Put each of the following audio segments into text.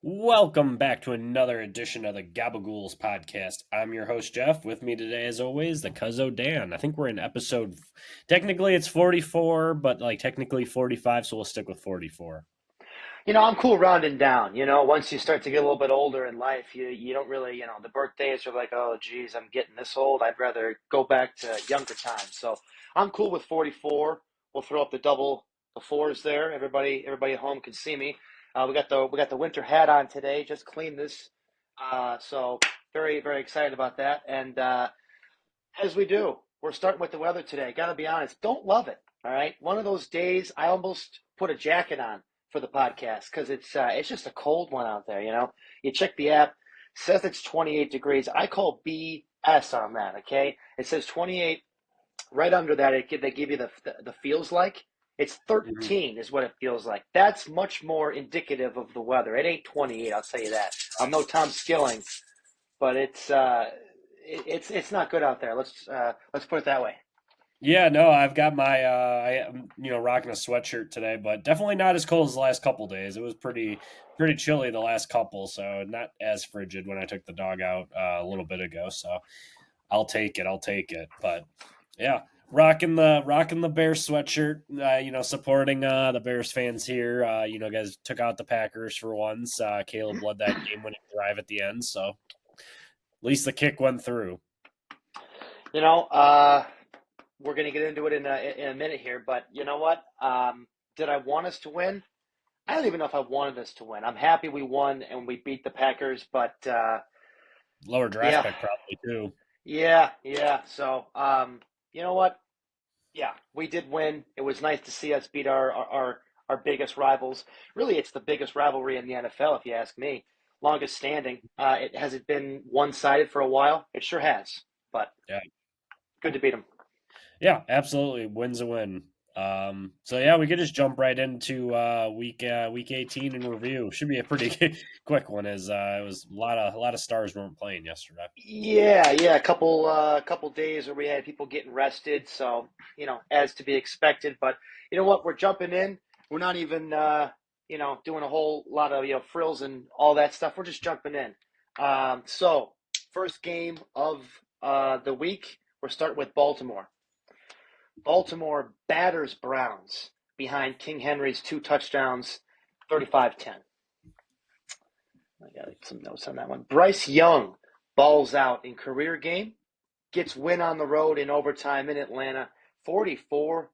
Welcome back to another edition of the Gabagools Podcast. I'm your host, Jeff. With me today, as always, the Cuzzo Dan. I think we're in episode, technically it's 44, but technically 45, so we'll stick with 44. I'm cool rounding down. Once you start to get a little bit older in life, you don't really, the birthdays are like, oh, geez, I'm getting this old. I'd rather go back to younger times. So I'm cool with 44. We'll throw up the fours there. Everybody at home can see me. We got the winter hat on today. Just cleaned this. So very, very excited about that. And as we do, we're starting with the weather today. Got to be honest, don't love it. All right, one of those days I almost put a jacket on for the podcast because it's just a cold one out there. You check the app, says it's 28 degrees. I call BS on that. Okay, it says 28. Right under that, they give you the feels like. It's Mhm. 13 is what it feels like. That's much more indicative of the weather. It ain't 28, I'll tell you that. I'm no Tom Skilling, but it's not good out there. Let's put it that way. Yeah, no, I've got I am, rocking a sweatshirt today, but definitely not as cold as the last couple days. It was pretty chilly the last couple, so not as frigid when I took the dog out a little bit ago. So I'll take it. I'll take it. But yeah, rocking the Bears sweatshirt. Supporting the Bears fans here. Guys took out the Packers for once. Caleb led that game-winning drive at the end, so at least the kick went through. You know, uh, we're going to get into it in a minute here, but you know what? Did I want us to win? I don't even know if I wanted us to win. I'm happy we won and we beat the Packers, but Lower draft yeah, pick probably too. yeah. So, you know what? Yeah, we did win. It was nice to see us beat our biggest rivals. Really, it's the biggest rivalry in the NFL, if you ask me. Longest standing. It has it been one sided for a while? It sure has, but Yeah, good to beat them. yeah, absolutely. Win's a win. So yeah, we could just jump right into week 18 in review. Should be a pretty quick one, as it was a lot of stars weren't playing yesterday. Yeah. A couple days where we had people getting rested, so as to be expected. But you know what? We're jumping in. We're not even doing a whole lot of frills and all that stuff. We're just jumping in. So first game of the week, we're starting with Baltimore. Baltimore batters Browns behind King Henry's two touchdowns, 35-10. I got some notes on that one. Bryce Young balls out in career game, gets win on the road in overtime in Atlanta, 44-38.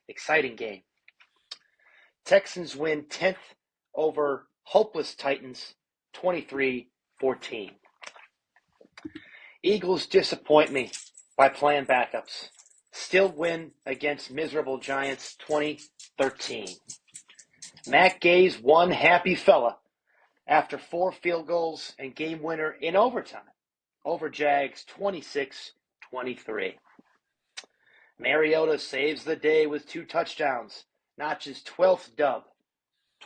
Exciting game. Texans win 10th over hopeless Titans, 23-14. Eagles disappoint me by playing backups. Still win against miserable Giants, 2013. Matt Gay's one happy fella after 4 field goals and game winner in overtime over Jags, 26-23. Mariota saves the day with two touchdowns, notches 12th dub,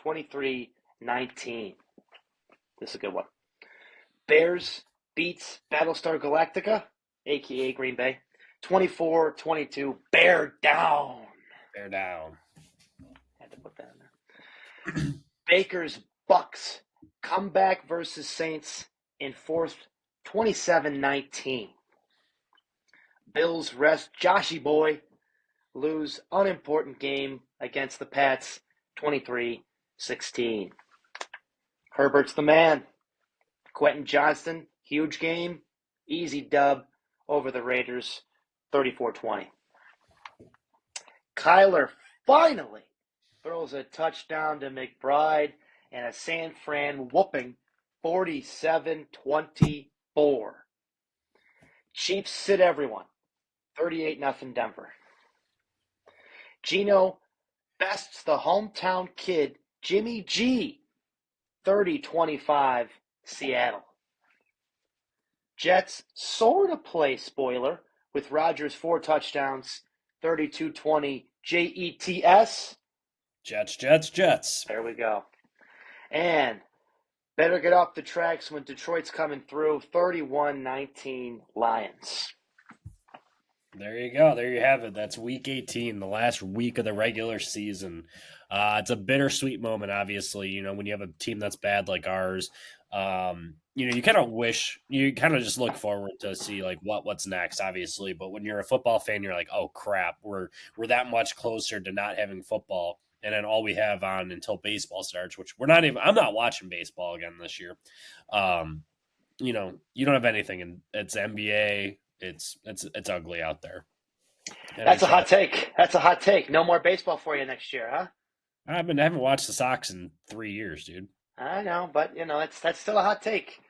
23-19. This is a good one. Bears beats Battlestar Galactica, a.k.a. Green Bay, 24-22. Bear down. Bear down. Had to put that in there. Baker's Bucks comeback versus Saints in fourth, 27-19. Bills rest Joshy Boy, lose unimportant game against the Pats, 23-16. Herbert's the man. Quentin Johnston, huge game, easy dub over the Raiders, 34-20. Kyler finally throws a touchdown to McBride and a San Fran whooping, 47-24. Chiefs sit everyone, 38-0 Denver. Geno bests the hometown kid Jimmy G, 30-25 Seattle. Jets sort of play spoiler with Rodgers 4 touchdowns, 32-20 Jets. Jets. There we go. And better get off the tracks when Detroit's coming through, 31-19 Lions. There you go. There you have it. That's week 18, the last week of the regular season. It's a bittersweet moment, obviously. When you have a team that's bad like ours, you kind of wish you kind of just look forward to see like what's next, obviously. But when you're a football fan, you're like, oh crap, we're that much closer to not having football, and then all we have on until baseball starts, which we're not even. I'm not watching baseball again this year. Um, you don't have anything, and it's NBA. It's ugly out there. That's a NHL. hot take. That's a hot take. No more baseball for you next year, huh? I haven't watched the Sox in 3 years, dude. I know, but that's still a hot take.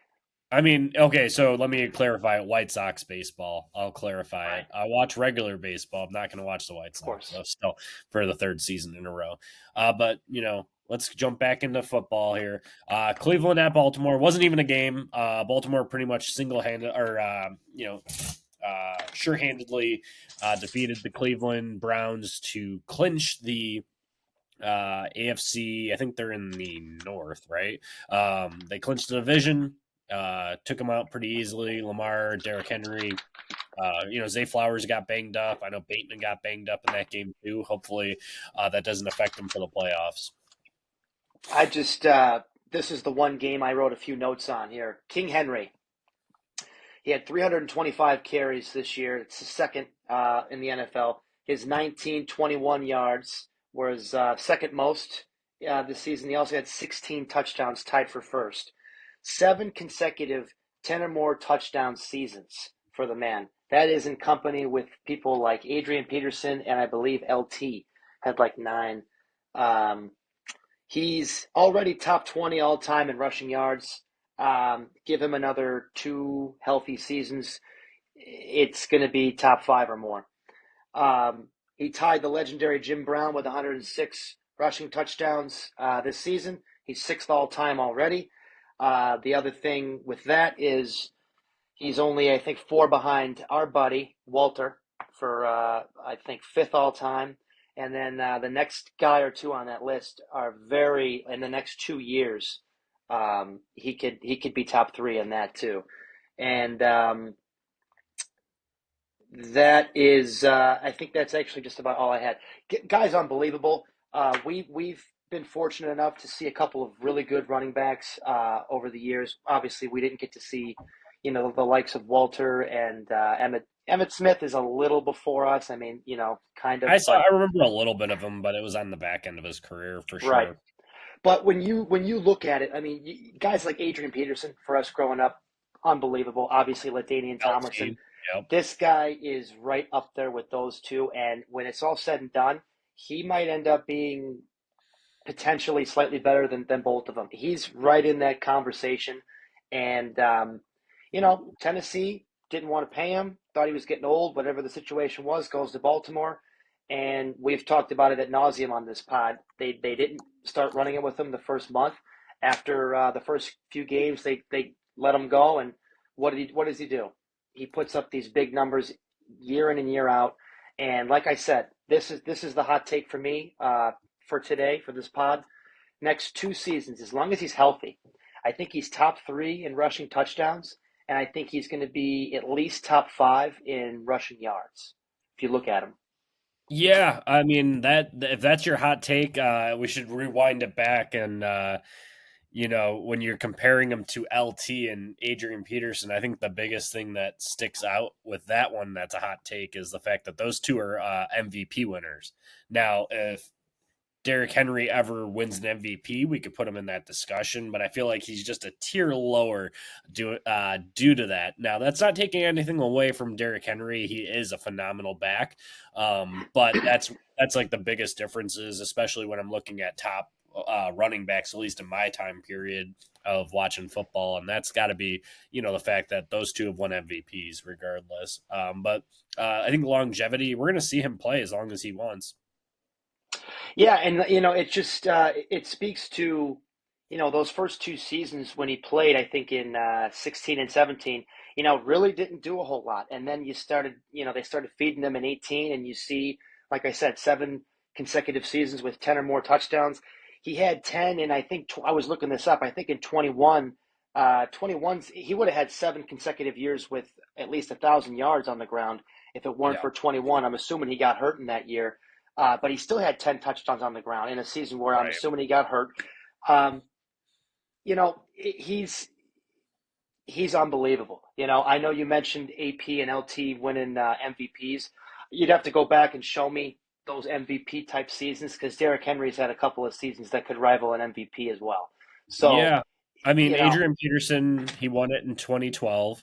I mean, okay, so let me clarify White Sox baseball. I'll clarify Right, it. I watch regular baseball. I'm not going to watch the White of Sox, course. so still for the third season in a row. But let's jump back into football here. Cleveland at Baltimore wasn't even a game. Baltimore pretty much single-handed, or sure-handedly defeated the Cleveland Browns to clinch the AFC. I think they're in the North, right? They clinched the division, took them out pretty easily. Lamar, Derrick Henry, Zay Flowers got banged up. I know Bateman got banged up in that game too. Hopefully, that doesn't affect them for the playoffs. I just this is the one game I wrote a few notes on here. King Henry. He had 325 carries this year. It's the second in the NFL. His 1921 yards was second most this season. He also had 16 touchdowns, tied for first. 7 consecutive 10 or more touchdown seasons for the man. That is in company with people like Adrian Peterson and I believe LT had like 9. Um, He's already top 20 all time in rushing yards. Give him another 2 healthy seasons. It's going to be top 5 or more. He tied the legendary Jim Brown with 106 rushing touchdowns this season. He's sixth all time already. The other thing with that is he's only, I think, 4 behind our buddy, Walter, for, I think, fifth all time. And then the next guy or two on that list are very, in the next 2 years, he could be top 3 in that too. And that is, I think that's actually just about all I had. Guy's unbelievable. We've been fortunate enough to see a couple of really good running backs over the years. Obviously, we didn't get to see, the likes of Walter and Emmett. Emmett Smith is a little before us. I mean, kind of, but I remember a little bit of him, but it was on the back end of his career for right. sure. But when you look at it, I mean, guys like Adrian Peterson for us growing up, unbelievable. Obviously, LaDainian Tomlinson. LT, yep. This guy is right up there with those two, and when it's all said and done, he might end up being potentially slightly better than both of them. He's right in that conversation, and Tennessee didn't want to pay him, thought he was getting old. Whatever the situation was, goes to Baltimore, and we've talked about it at nauseum on this pod. They didn't start running it with him the first month. After the first few games, they let him go, and what does he do? He puts up these big numbers year in and year out. And like I said, this is the hot take for me for today for this pod. Next 2 seasons, as long as he's healthy, I think he's top 3 in rushing touchdowns, and I think he's going to be at least top 5 in rushing yards. If you look at him, Yeah, I mean that if that's your hot take, we should rewind it back and when you're comparing him to LT and Adrian Peterson, I think the biggest thing that sticks out with that one that's a hot take is the fact that those two are MVP winners. Now, if Derrick Henry ever wins an MVP, we could put him in that discussion, but I feel like he's just a tier lower due to that. Now, that's not taking anything away from Derrick Henry. He is a phenomenal back, but that's like the biggest differences, especially when I'm looking at top running backs, at least in my time period of watching football, and that's got to be the fact that those two have won MVPs regardless. But I think longevity, we're going to see him play as long as he wants. yeah, and it just it speaks to those first 2 seasons when he played. I think in 16 and 17, really didn't do a whole lot, and then they started feeding them in 18, and you see, like I said, 7 consecutive seasons with 10 or more touchdowns. He had 10, and I think I was looking this up. I think in 21 21's he would have had 7 consecutive years with at least 1,000 yards on the ground if it weren't Yeah, for 21. I'm assuming he got hurt in that year, but he still had 10 touchdowns on the ground in a season where I'm right. assuming he got hurt. Um, he's unbelievable. I know you mentioned AP and LT winning MVPs. You'd have to go back and show me those MVP type seasons because Derrick Henry's had a couple of seasons that could rival an MVP as well. So, Yeah. I mean, you know, Adrian Peterson, he won it in 2012.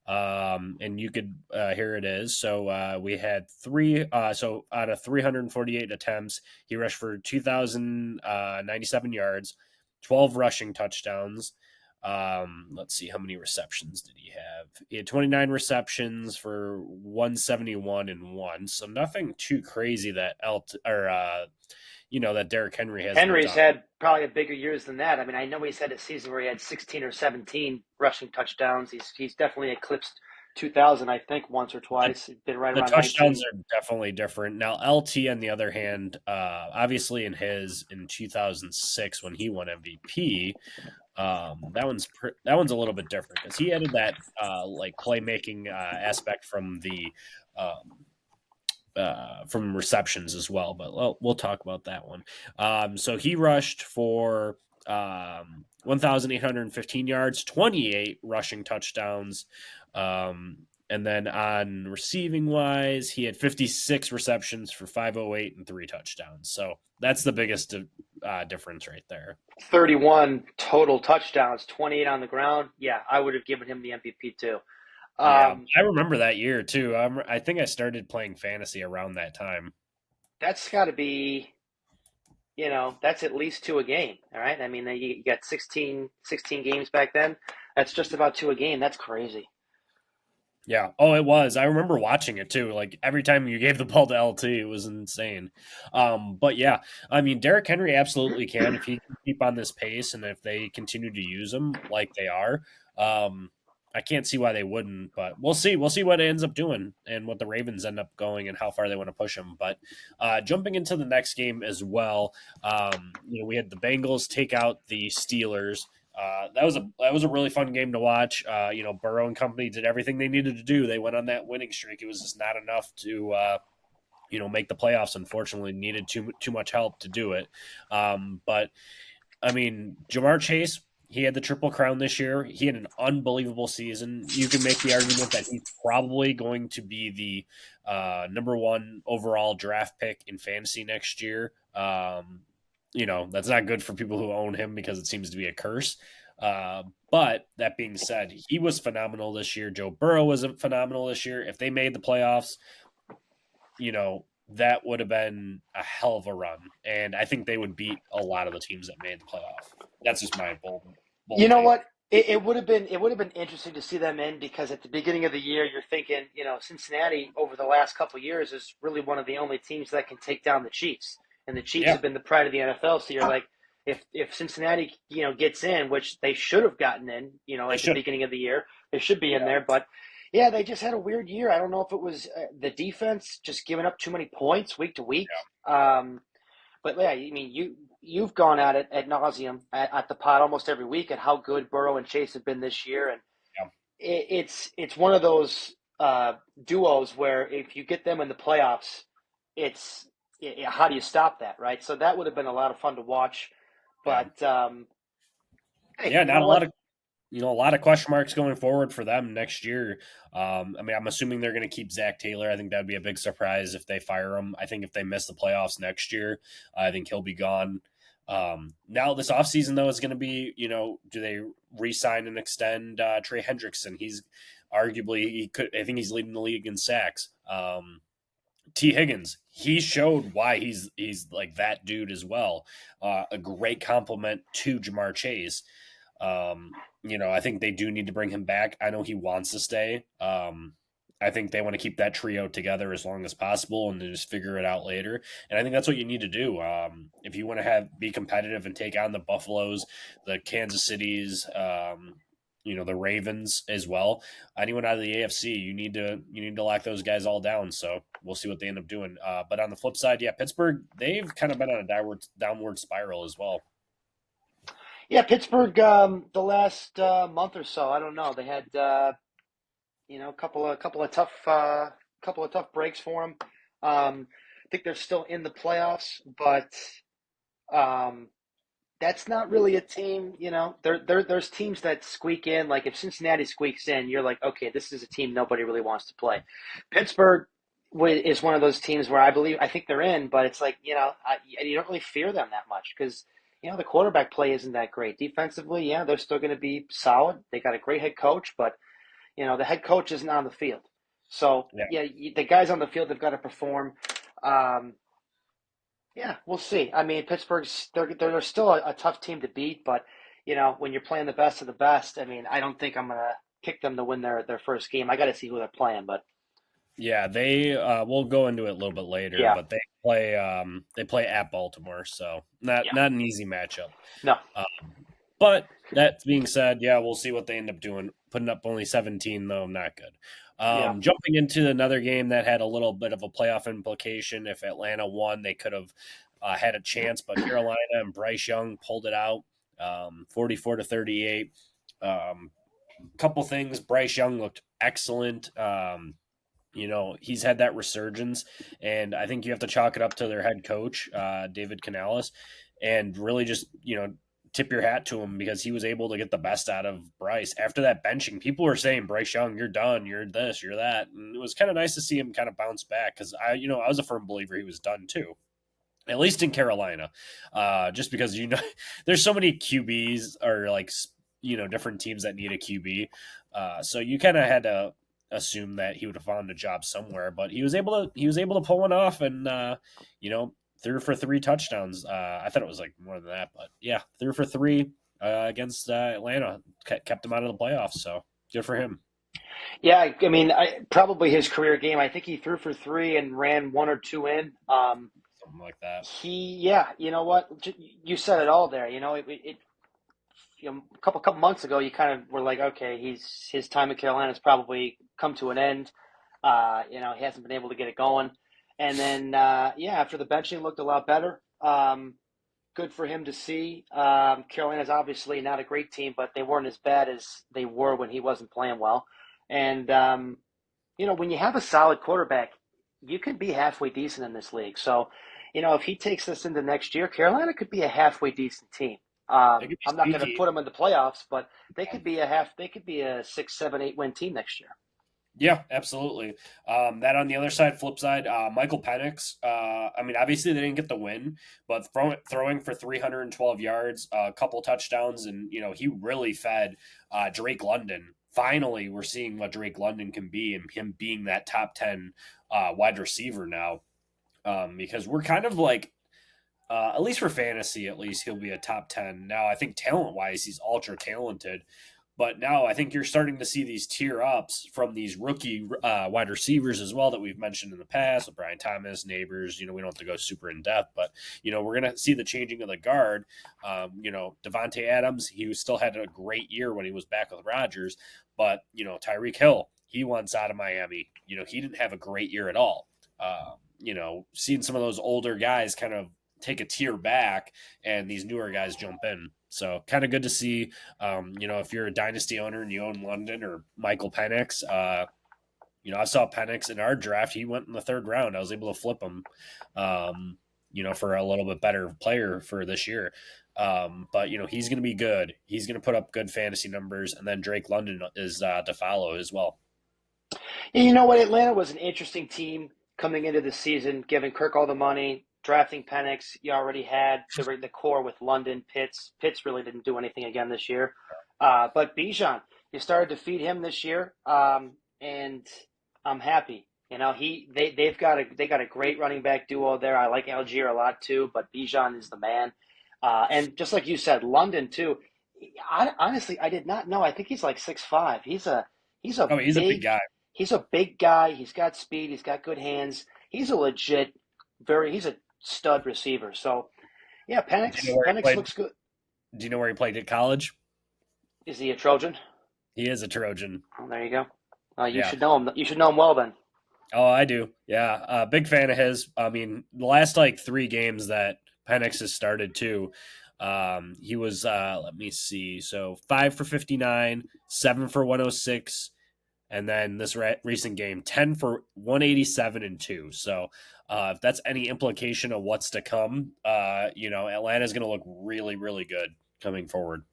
And you could, here it is. So we had so out of 348 attempts, he rushed for 2,097 yards, 12 rushing touchdowns. Let's see, how many receptions did he have? He had 29 receptions for 171 and one. So nothing too crazy that that Derrick Henry hasn't Henry's done. had probably a bigger years than that. I mean, I know he's had a season where he had 16 or 17 rushing touchdowns. He's definitely eclipsed 2,000, I think, once or twice. He's been right The around touchdowns 19. are definitely different. Now, LT, on the other hand, obviously in 2006 when he won MVP, that one's a little bit different because he added that like playmaking aspect from receptions as well. But we'll talk about that one. So he rushed for 1,815 yards, 28 rushing touchdowns. And then on receiving wise, he had 56 receptions for 508 and three touchdowns. So that's the biggest difference right there. 31 total touchdowns, 28 on the ground. Yeah, I would have given him the MVP too. Yeah, Um, I remember that year too. I think I started playing fantasy around that time. that's got to be, that's at least two a game. All right. I mean, you got 16 games back then. That's just about two a game. That's crazy. Yeah. Oh, it was. I remember watching it too. Like every time you gave the ball to LT, it was insane. But yeah, I mean, Derrick Henry absolutely can if he can keep on this pace and if they continue to use him like they are. Um, I can't see why they wouldn't, but we'll see. We'll see what it ends up doing and what the Ravens end up going and how far they want to push him. But jumping into the next game as well, we had the Bengals take out the Steelers. That was a really fun game to watch. Burrow and company did everything they needed to do. They went on that winning streak. It was just not enough to make the playoffs. Unfortunately, needed too much help to do it. But I mean, Jamar Chase, he had the triple crown this year. He had an unbelievable season. You can make the argument that he's probably going to be the number one overall draft pick in fantasy next year. That's not good for people who own him because it seems to be a curse. But that being said, he was phenomenal this year. Joe Burrow was phenomenal this year. If they made the playoffs, that would have been a hell of a run. And I think they would beat a lot of the teams that made the playoff. That's just my You bold know take. what? It would have been interesting to see them in because at the beginning of the year you're thinking, Cincinnati over the last couple of years is really one of the only teams that can take down the Chiefs. And the Chiefs Yeah, have been the pride of the NFL. So you're like, if Cincinnati, gets in, which they should have gotten in, they at the should. beginning of the year, they should be in Yeah, there. But yeah, they just had a weird year. I don't know if it was the defense just giving up too many points week to week. But yeah, I mean, you've gone at it ad nauseum at the pod almost every week at how good Burrow and Chase have been this year, and yeah, it's one of those duos where if you get them in the playoffs, it's how do you stop that, right? So that would have been a lot of fun to watch. yeah, But hey, yeah. you Not know a lot what? of a lot of question marks going forward for them next year. I mean, I'm assuming they're going to keep Zach Taylor. I think that'd be a big surprise if they fire him. I think if they miss the playoffs next year, I think he'll be gone. Now this offseason, though, is going to be, do they re-sign and extend Trey Hendrickson? He's arguably, I think he's leading the league in sacks. T. Higgins, he showed why he's like that dude as well. A great compliment to Jamar Chase. I think they do need to bring him back. I know he wants to stay. I think they want to keep that trio together as long as possible and then just figure it out later. And I think that's what you need to do. If you want to be competitive and take on the Buffaloes, the Kansas Cities, the Ravens as well. Anyone out of the AFC, you need to lock those guys all down. So we'll see what they end up doing. But on the flip side, yeah, Pittsburgh, they've kind of been on a downward spiral as well. Yeah, Pittsburgh. The last month or so, I don't know. They had a couple of tough breaks for them. I think they're still in the playoffs, but um, that's not really a team. There's teams that squeak in. Like if Cincinnati squeaks in, you're like, okay, this is a team nobody really wants to play. Pittsburgh is one of those teams where I think they're in, but it's like you don't really fear them that much because the quarterback play isn't that great. Defensively, yeah, they're still going to be solid. They got a great head coach, but the head coach isn't on the field. So Yeah. yeah, the guys on the field have got to perform. Um, yeah, we'll see. I mean, Pittsburgh's they're still a tough team to beat, but when you're playing the best of the best, I mean, I don't think I'm gonna pick them to win their first game. I got to see who they're playing, but Yeah, they we'll go into it a little bit later, yeah, but they play at Baltimore, so not yeah, not an easy matchup. no, Um, but that being said, yeah, we'll see what they end up doing. Putting up only 17 though, not good. yeah, Jumping into another game that had a little bit of a playoff implication. If Atlanta won, they could have had a chance, but Carolina and Bryce Young pulled it out, 44-38. Couple things. Bryce Young looked excellent. He's had that resurgence, and I think you have to chalk it up to their head coach, David Canales, and really just, tip your hat to him because he was able to get the best out of Bryce. After that benching, people were saying, Bryce Young, you're done, you're this, you're that. And it was kind of nice to see him kind of bounce back because I was a firm believer he was done too. At least in Carolina, just because there's so many QBs or like different teams that need a QB, so you kind of had to assume that he would have found a job somewhere. But he was able to pull one off, and threw for 3 touchdowns. I thought it was like more than that, but yeah, threw for 3 against Atlanta, kept him out of the playoffs. So good for him. yeah. I mean, probably his career game. I think he threw for three and ran one or two in. Something like that. Yeah. You know what? You said it all there. A couple months ago, you kind of were like, okay, his time in Carolina has probably come to an end. He hasn't been able to get it going, and then after the benching looked a lot better. Good for him to see. Carolina's obviously not a great team, but they weren't as bad as they were when he wasn't playing well. And when you have a solid quarterback, you can be halfway decent in this league. So, if he takes this into next year, Carolina could be a halfway decent team. It could I'm be not going to sneaky. put them in the playoffs, but they could be a 6, 7, 8 win team next year. Yeah, absolutely. That on the other side, flip side, Michael Penix. I mean, obviously they didn't get the win, but throwing for 312 yards, a couple touchdowns, and he really fed Drake London. Finally, we're seeing what Drake London can be, and him being that top 10 wide receiver now. Because we're kind of like, at least for fantasy, at least he'll be a top 10. Now, I think talent wise, he's ultra talented. But now I think you're starting to see these tier ups from these rookie wide receivers as well that we've mentioned in the past with Brian Thomas, Neighbors. We don't have to go super in depth, but we're going to see the changing of the guard. Devontae Adams, still had a great year when he was back with Rodgers, but Tyreek Hill, he wants out of Miami. He didn't have a great year at all. Seeing some of those older guys kind of take a tier back and these newer guys jump in. So kind of good to see, if you're a dynasty owner and you own London or Michael Penix, I saw Penix in our draft. He went in the 3rd round. I was able to flip him, for a little bit better player for this year. But he's going to be good. He's going to put up good fantasy numbers. And then Drake London is to follow as well. And you know what? Atlanta was an interesting team coming into the season, giving Kirk all the money, drafting Penix. You already had the core with London, Pitts. Pitts really didn't do anything again this year. But Bijan, you started to feed him this year, and I'm happy. They got a great running back duo there. I like Algier a lot too, but Bijan is the man. And just like you said, London too. Honestly, I did not know. I think he's like 6'5". He's a He's a big big guy. he's a big guy. He's got speed. He's got good hands. He's a legit he's a stud receiver. So yeah, Penix looks good. Do you know where he played at college? Is he a Trojan? He is a Trojan. Oh, there you go. You Yeah. should know him. You should know him well then. Oh, I do. Yeah. Big fan of his. I mean, the last 3 games that Penix has started too, He was let me see, so 5 for 59, 7 for 106, and then this recent game 10 for 187 and 2. So if that's any implication of what's to come, Atlanta's going to look really, really good coming forward.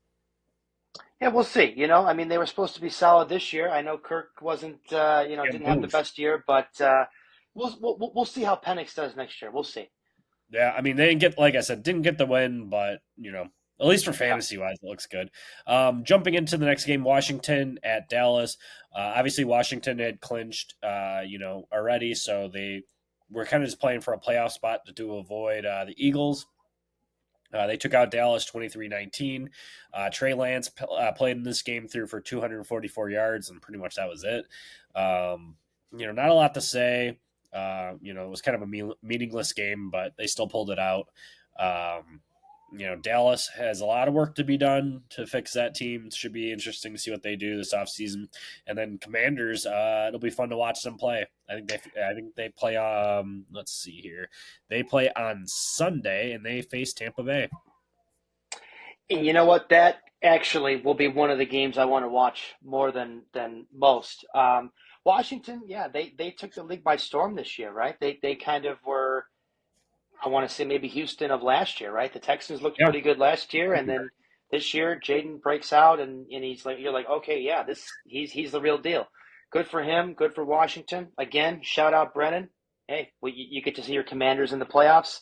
Yeah, we'll see. I mean, they were supposed to be solid this year. I know Kirk wasn't, Yeah, didn't have the both. best year, but we'll see how Penix does next year. We'll see. Yeah, I mean they didn't get, like I said, didn't get the win, but at least for Yeah. fantasy wise, it looks good. Jumping into the next game, Washington at Dallas. Obviously, Washington had clinched, already, so they were kind of just playing for a playoff spot to avoid the Eagles. They took out Dallas 23-19. Trey Lance played in this game through for 244 yards, and pretty much that was it. Not a lot to say. It was kind of a meaningless game, but they still pulled it out. Dallas has a lot of work to be done to fix that team. It should be interesting to see what they do this offseason. And then Commanders, it'll be fun to watch them play. I think they play. Let's see here. They play on Sunday, and they face Tampa Bay. And you know what? That actually will be one of the games I want to watch more than most. Washington, yeah, they took the league by storm this year, right? They kind of were, I want to say maybe Houston of last year, right? The Texans looked Yeah, pretty good last year, and then this year Jaden breaks out, and he's like, you're like, okay, yeah, he's the real deal. Good for him. Good for Washington. Again, shout out Brennan. Hey, well, you get to see your Commanders in the playoffs,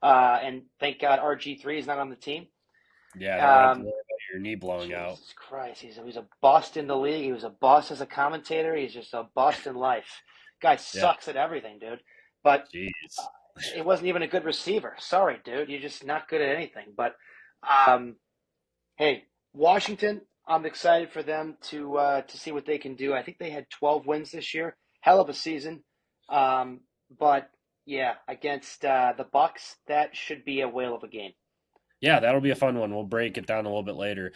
and thank God RG3 is not on the team. yeah. Don't have to Um, worry about your knee blowing out. Jesus Christ, he's a bust in the league. He was a bust as a commentator. He's just a bust in life. Guy Yeah, sucks at everything, dude. But jeez. it wasn't even a good receiver. Sorry, dude. You're just not good at anything. But um, hey, Washington, I'm excited for them to see what they can do. I think they had 12 wins this year. Hell of a season. But yeah, against the Bucks, that should be a whale of a game. Yeah, that'll be a fun one. We'll break it down a little bit later.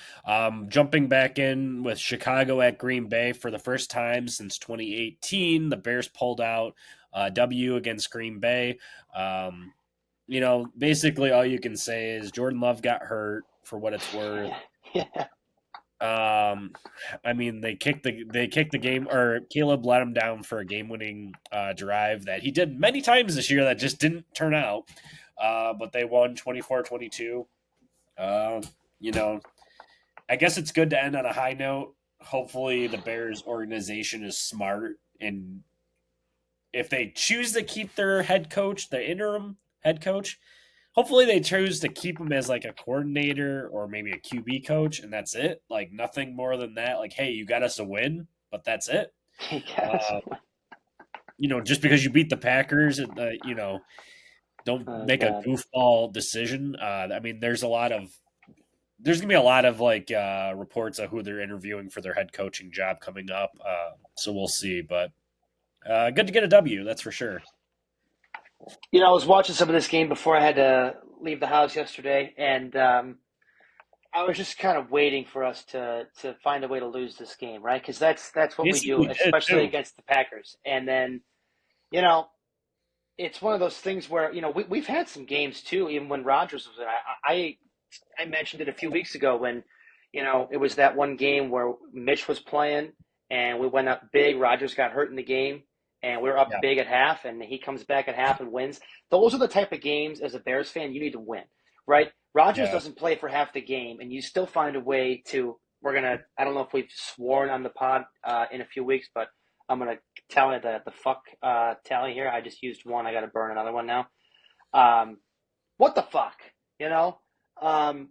Jumping back in with Chicago at Green Bay for the first time since 2018, the Bears pulled out a W against Green Bay. Basically all you can say is Jordan Love got hurt for what it's worth. Yeah. I mean they kicked the game, or Caleb let him down for a game-winning drive that he did many times this year that just didn't turn out. But they won 24-22. Uh, you know, I guess it's good to end on a high note. Hopefully, the Bears organization is smart, and if they choose to keep their head coach, the interim head coach, hopefully they choose to keep him as like a coordinator or maybe a QB coach, and that's it. Like nothing more than that. Like, hey, you got us a win, but that's it. Yes. Uh, just because you beat the Packers, and don't Oh make a God. goofball decision. I mean, there's gonna be a lot of like reports of who they're interviewing for their head coaching job coming up. So we'll see, but good to get a W, that's for sure. I was watching some of this game before I had to leave the house yesterday, and I was just kind of waiting for us to find a way to lose this game, right? Because that's what we do, Basically did especially too. against the Packers. And then, you know, it's one of those things where we've had some games too, even when Rodgers was there. I mentioned it a few weeks ago when it was that one game where Mitch was playing and we went up big. Rodgers got hurt in the game and we were up Yeah, big at half, and he comes back at half and wins. Those are the type of games as a Bears fan you need to win, right? Rodgers yeah. doesn't play for half the game, and you still find a way to. We're gonna. I don't know if we've sworn on the pod in a few weeks, but I'm gonna tally the fuck tally here. I just used one. I got to burn another one now. Um, what the fuck? You know? Um,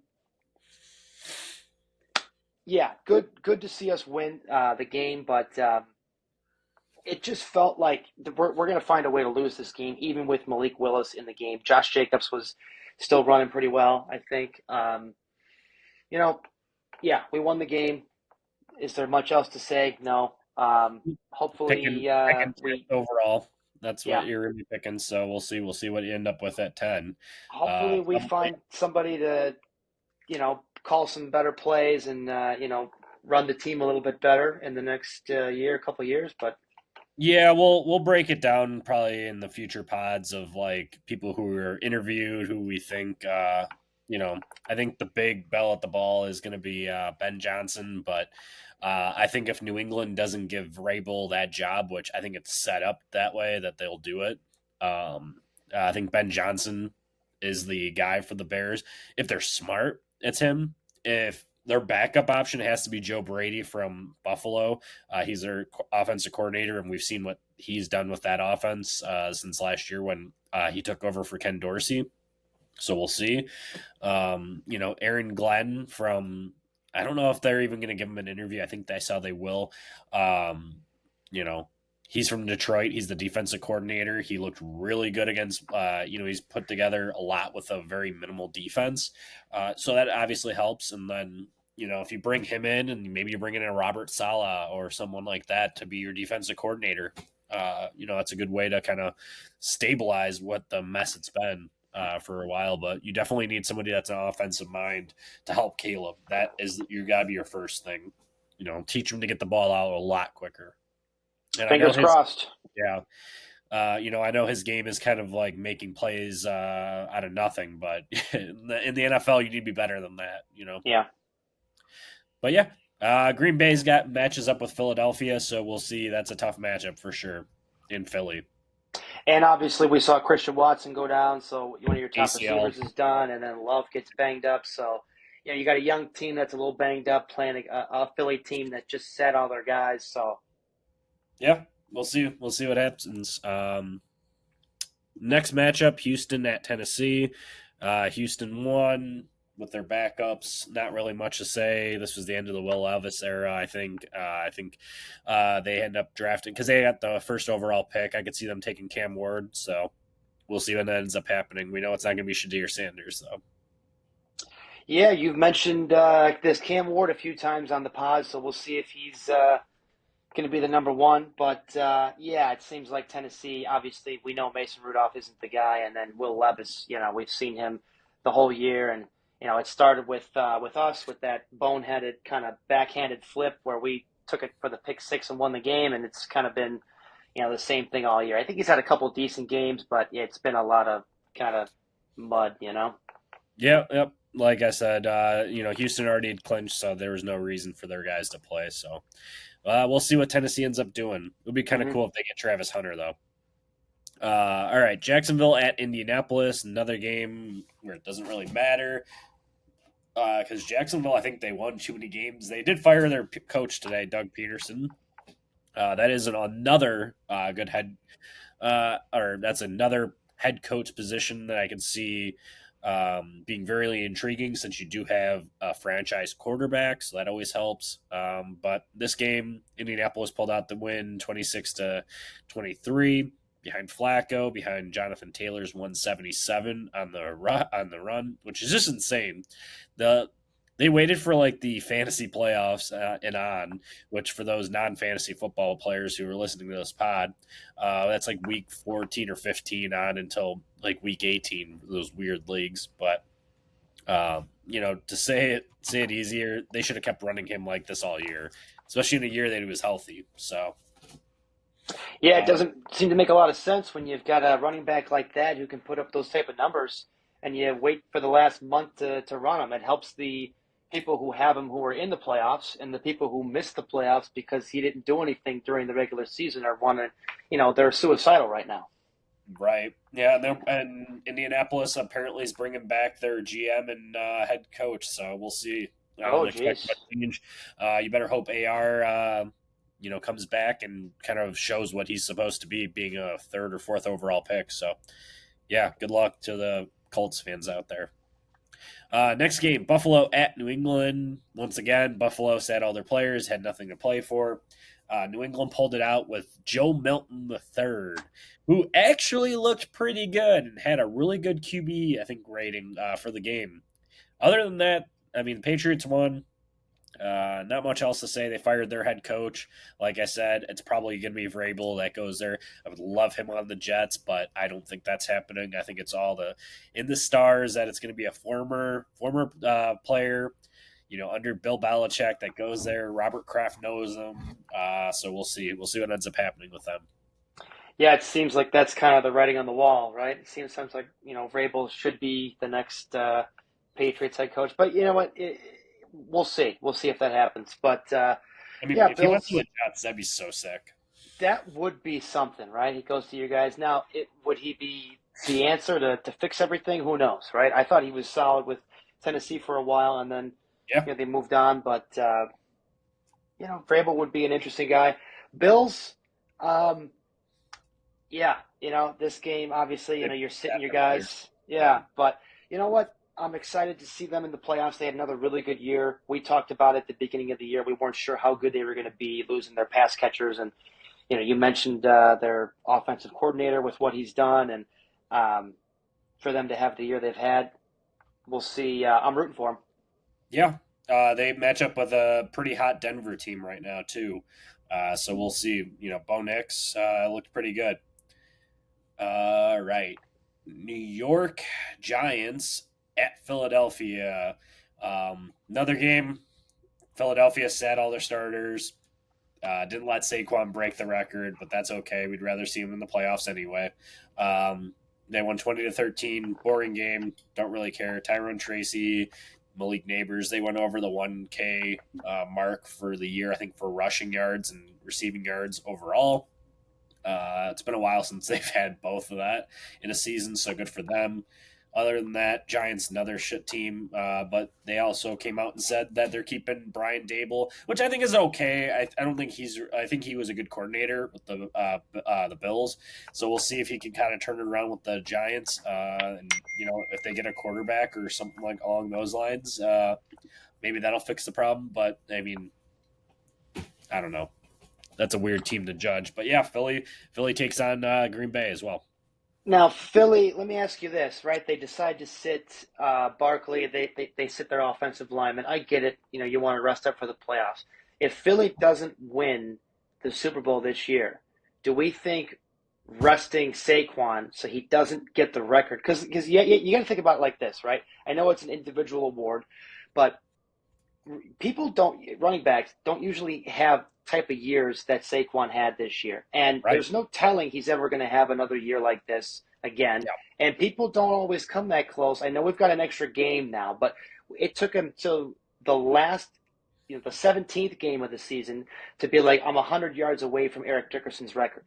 yeah, good to see us win the game, but it just felt like we're going to find a way to lose this game, even with Malik Willis in the game. Josh Jacobs was still running pretty well, I think. You know, yeah, we won the game. Is there much else to say? No. Picking Hopefully, picking we, overall. That's yeah, what you're gonna be picking. So we'll see. We'll see what you end up with at 10. hopefully we Probably. find somebody to, call some better plays and, run the team a little bit better in the next year, couple years. But Yeah, we'll break it down probably in the future pods of like people who were interviewed, who we think I think the big bell at the ball is going to be Ben Johnson, but I think if New England doesn't give Vrabel that job, which I think it's set up that way that they'll do it, I think Ben Johnson is the guy for the Bears. If they're smart, it's him. If their backup option has to be Joe Brady from Buffalo, he's their offensive coordinator, and we've seen what he's done with that offense since last year when he took over for Ken Dorsey. So we'll see. Aaron Glenn from I don't know if they're even going to give him an interview. I think I saw they will. Um, you know, he's from Detroit. He's the defensive coordinator. He looked really good against. He's put together a lot with a very minimal defense. So that obviously helps. And then if you bring him in and maybe you bring in a Robert Saleh or someone like that to be your defensive coordinator, that's a good way to kind of stabilize what the mess it's been for a while, but you definitely need somebody that's an offensive mind to help Caleb. That is, you got to be your first thing. Teach him to get the ball out a lot quicker. And Fingers crossed. Yeah. I know his game is kind of like making plays out of nothing, but in the NFL, you need to be better than that. Yeah. But yeah, Green Bay's got matches up with Philadelphia, so we'll see. That's a tough matchup for sure in Philly. And obviously, we saw Christian Watson go down, so one of your top ACL. receivers is done, and then Love gets banged up. So, you got a young team that's a little banged up playing a Philly team that just set all their guys. So, yeah, we'll see. We'll see what happens. Next matchup, Houston at Tennessee. Houston won with their backups. Not really much to say. This was the end of the Will Levis era, I think. They end up drafting because they got the first overall pick. I could see them taking Cam Ward, so we'll see what ends up happening. We know it's not going to be Shadir Sanders, though. Yeah, you've mentioned this Cam Ward a few times on the pod, so we'll see if he's going to be the number one. But, it seems like Tennessee, obviously, we know Mason Rudolph isn't the guy, and then Will Levis, we've seen him the whole year, and it started with us with that boneheaded kind of backhanded flip where we took it for the pick six and won the game, and it's kind of been, the same thing all year. I think he's had a couple of decent games, but it's been a lot of kind of mud. Yeah, yep. Like I said, Houston already had clinched, so there was no reason for their guys to play. So we'll see what Tennessee ends up doing. It would be kind of cool if they get Travis Hunter, though. All right, Jacksonville at Indianapolis, another game where it doesn't really matter. Because Jacksonville, I think they won too many games. They did fire their coach today, Doug Peterson. That is another good head, or that's another head coach position that I can see being very intriguing since you do have a franchise quarterback, so that always helps. But this game, Indianapolis pulled out the win, 26-23. Behind Flacco, behind Jonathan Taylor's 177 on the run, which is just insane. They waited for like the fantasy playoffs and on, which for those non-fantasy football players who are listening to this pod, that's like week 14 or 15 on until like week 18, those weird leagues. But to say it easier, they should have kept running him like this all year, especially in a year that he was healthy. So. Yeah, it doesn't seem to make a lot of sense when you've got a running back like that who can put up those type of numbers and you wait for the last month to run them. It helps the people who have him who are in the playoffs and the people who missed the playoffs because he didn't do anything during the regular season are they're suicidal right now. Right. Yeah, and Indianapolis apparently is bringing back their GM and head coach, so we'll see. Jeez. You better hope AR comes back and kind of shows what he's supposed to be, being a third or fourth overall pick. So, yeah, good luck to the Colts fans out there. Next game, Buffalo at New England. Once again, Buffalo sat all their players, had nothing to play for. New England pulled it out with Joe Milton III, who actually looked pretty good and had a really good QB, I think, rating for the game. Other than that, I mean, the Patriots won. Not much else to say. They fired their head coach. Like I said, it's probably going to be Vrabel that goes there. I would love him on the Jets, but I don't think that's happening. I think it's all in the stars that it's going to be a former player, under Bill Belichick that goes there. Robert Kraft knows him, so we'll see. We'll see what ends up happening with them. Yeah, it seems like that's kind of the writing on the wall, right? It seems like Vrabel should be the next Patriots head coach. But you know what? We'll see. We'll see if that happens. But I mean, yeah, if he went to the Bills. Jets, that'd be so sick. That would be something, right? He goes to you guys. Now, would he be the answer to fix everything? Who knows, right? I thought he was solid with Tennessee for a while, and then Yeah, they moved on. But Vrabel would be an interesting guy. Bills, um, yeah, this game obviously, they you're sitting your happened later. guys, yeah. But you know what? I'm excited to see them in the playoffs. They had another really good year. We talked about it at the beginning of the year. We weren't sure how good they were going to be, losing their pass catchers and you mentioned their offensive coordinator with what he's done, and for them to have the year they've had, we'll see. I'm rooting for them. Yeah, they match up with a pretty hot Denver team right now too. So we'll see. Bo Nix looked pretty good. Right, New York Giants at Philadelphia. Another game. Philadelphia sat all their starters. Didn't let Saquon break the record, but that's okay. We'd rather see him in the playoffs anyway. They won 20-13. Boring game. Don't really care. Tyrone Tracy, Malik Neighbors, they went over the 1K mark for the year, I think, for rushing yards and receiving yards overall. It's been a while since they've had both of that in a season, so good for them. Other than that, Giants another shit team, but they also came out and said that they're keeping Brian Dable, which I think is okay. I don't think he's. I think he was a good coordinator with the Bills, so we'll see if he can kind of turn it around with the Giants. And if they get a quarterback or something like along those lines, maybe that'll fix the problem. But I mean, I don't know. That's a weird team to judge, but yeah, Philly takes on Green Bay as well. Now, Philly, let me ask you this, right? They decide to sit Barkley. They sit their offensive lineman. I get it. You want to rest up for the playoffs. If Philly doesn't win the Super Bowl this year, do we think resting Saquon so he doesn't get the record? Because you got to think about it like this, right? I know it's an individual award, but people don't running backs don't usually have type of years that Saquon had this year. And Right? there's no telling he's ever going to have another year like this again. Yeah. And people don't always come that close. I know we've got an extra game now, but it took him to the last the 17th game of the season to be like, I'm 100 yards away from Eric Dickerson's record.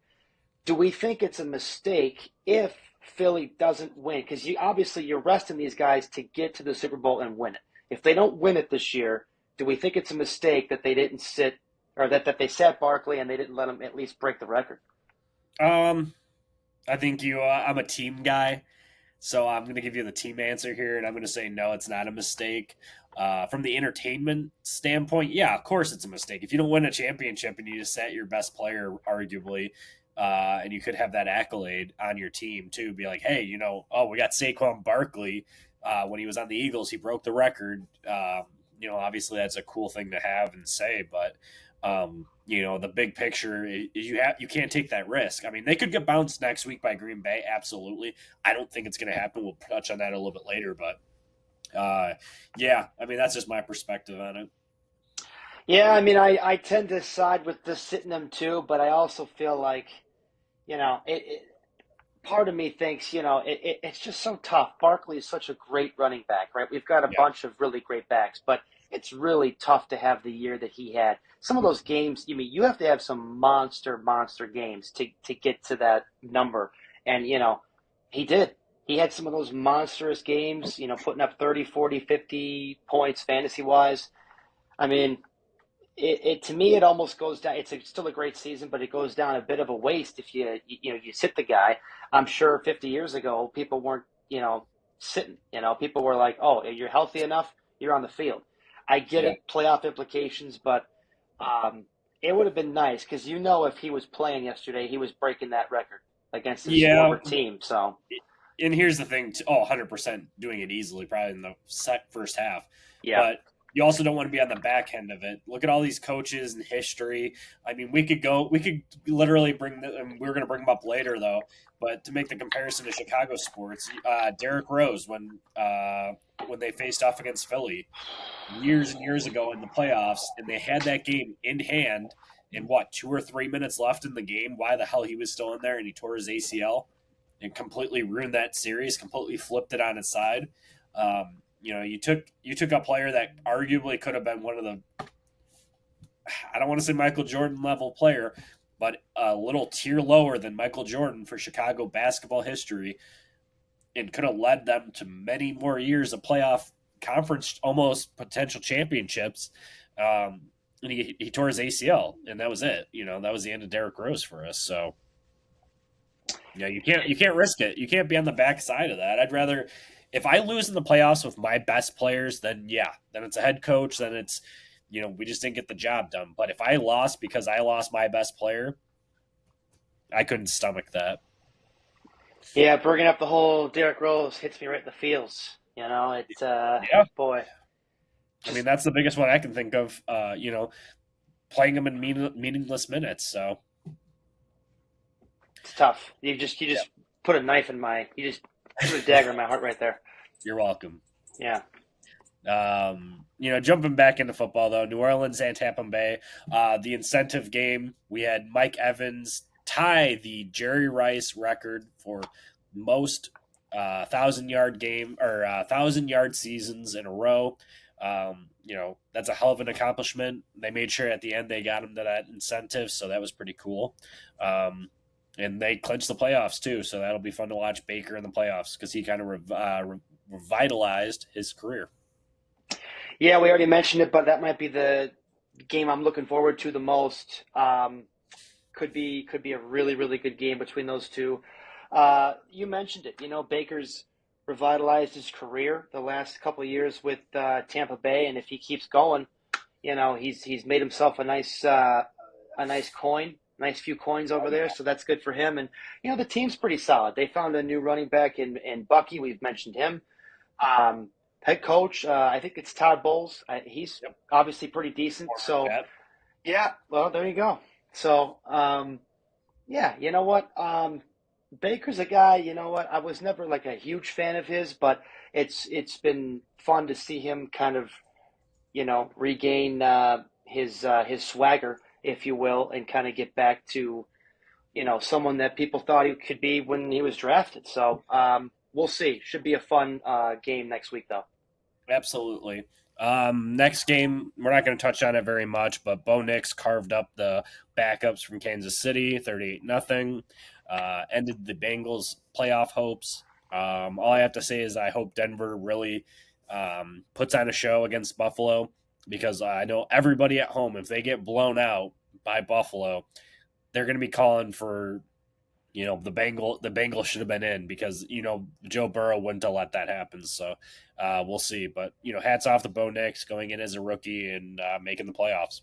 Do we think it's a mistake if Philly doesn't win? Because obviously you're resting these guys to get to the Super Bowl and win it. If they don't win it this year, do we think it's a mistake that they didn't sit or that they sat Barkley and they didn't let him at least break the record? Um, I think you. I'm a team guy, so I'm going to give you the team answer here, and I'm going to say no, it's not a mistake. From the entertainment standpoint, yeah, of course it's a mistake. If you don't win a championship and you just sat your best player, arguably, and you could have that accolade on your team too, be like, hey, oh, we got Saquon Barkley. When he was on the Eagles, he broke the record. Obviously that's a cool thing to have and say, but the big picture is you can't take that risk. I mean, they could get bounced next week by Green Bay, absolutely. I don't think it's going to happen. We'll touch on that a little bit later, but yeah, I mean that's just my perspective on it. Yeah, I mean, I tend to side with the sitting them too, but I also feel like, part of me thinks, it's just so tough. Barkley is such a great running back, right? We've got a Yeah, bunch of really great backs, but it's really tough to have the year that he had. Some of those games, you have to have some monster games to get to that number. And, he did. He had some of those monstrous games, putting up 30, 40, 50 points fantasy wise. I mean, to me it almost goes down. Still a great season, but it goes down a bit of a waste if you sit the guy. I'm sure 50 years ago people weren't sitting. People were like, oh, you're healthy enough, you're on the field. I get yeah, it, playoff implications, but it would have been nice because if he was playing yesterday, he was breaking that record against this yeah. former team. So And here's the thing: 100% doing it easily, probably in the first half. yeah, But you also don't want to be on the back end of it. Look at all these coaches and history. I mean, we could literally bring them, and we're going to bring them up later, though. But to make the comparison to Chicago sports, Derrick Rose, when they faced off against Philly years and years ago in the playoffs, and they had that game in hand, and 2 or 3 minutes left in the game, why the hell he was still in there, and he tore his ACL and completely ruined that series, completely flipped it on its side. you took a player that arguably could have been one of the, I don't want to say Michael Jordan level player, but a little tier lower than Michael Jordan for Chicago basketball history, and could have led them to many more years of playoff conference, almost potential championships. And he tore his ACL, and that was it. That was the end of Derrick Rose for us. So you can't risk it. You can't be on the backside of that. I'd rather, if I lose in the playoffs with my best players, then then it's a head coach, then it's we just didn't get the job done. But if I lost because I lost my best player, I couldn't stomach that. Yeah, bringing up the whole Derrick Rose hits me right in the feels. It's Yeah, boy, I just mean that's the biggest one I can think of. Playing them in meaningless minutes. So it's tough. You just put a knife in my you just put a dagger in my heart right there. you're welcome. Yeah. Jumping back into football though, New Orleans and Tampa Bay, the incentive game, we had Mike Evans tie the Jerry Rice record for most 1,000-yard game or 1,000-yard seasons in a row. That's a hell of an accomplishment. They made sure at the end they got him to that incentive, so that was pretty cool. And they clinched the playoffs too, so that'll be fun to watch Baker in the playoffs because he kind of revitalized his career. Yeah, we already mentioned it, but that might be the game I'm looking forward to the most. Could be a really really good game between those two. You mentioned it. Baker's revitalized his career the last couple of years with Tampa Bay, and if he keeps going, he's made himself a nice few coins over there. So that's good for him. And the team's pretty solid. They found a new running back in Bucky. We've mentioned him. Head coach, I think it's Todd Bowles. He's obviously pretty decent. So yeah, well there you go. So yeah, you know what? Baker's a guy, I was never like a huge fan of his, but it's been fun to see him kind of, regain his swagger, if you will, and kind of get back to, someone that people thought he could be when he was drafted. So we'll see. Should be a fun game next week, though. Absolutely. Next game, we're not going to touch on it very much, but Bo Nix carved up the backups from Kansas City, 38-0. Ended the Bengals' playoff hopes. All I have to say is I hope Denver really puts on a show against Buffalo because I know everybody at home, if they get blown out by Buffalo, they're going to be calling for the Bengals should have been in because Joe Burrow wouldn't have let that happen. So we'll see. But hats off to Bo Nix going in as a rookie and making the playoffs.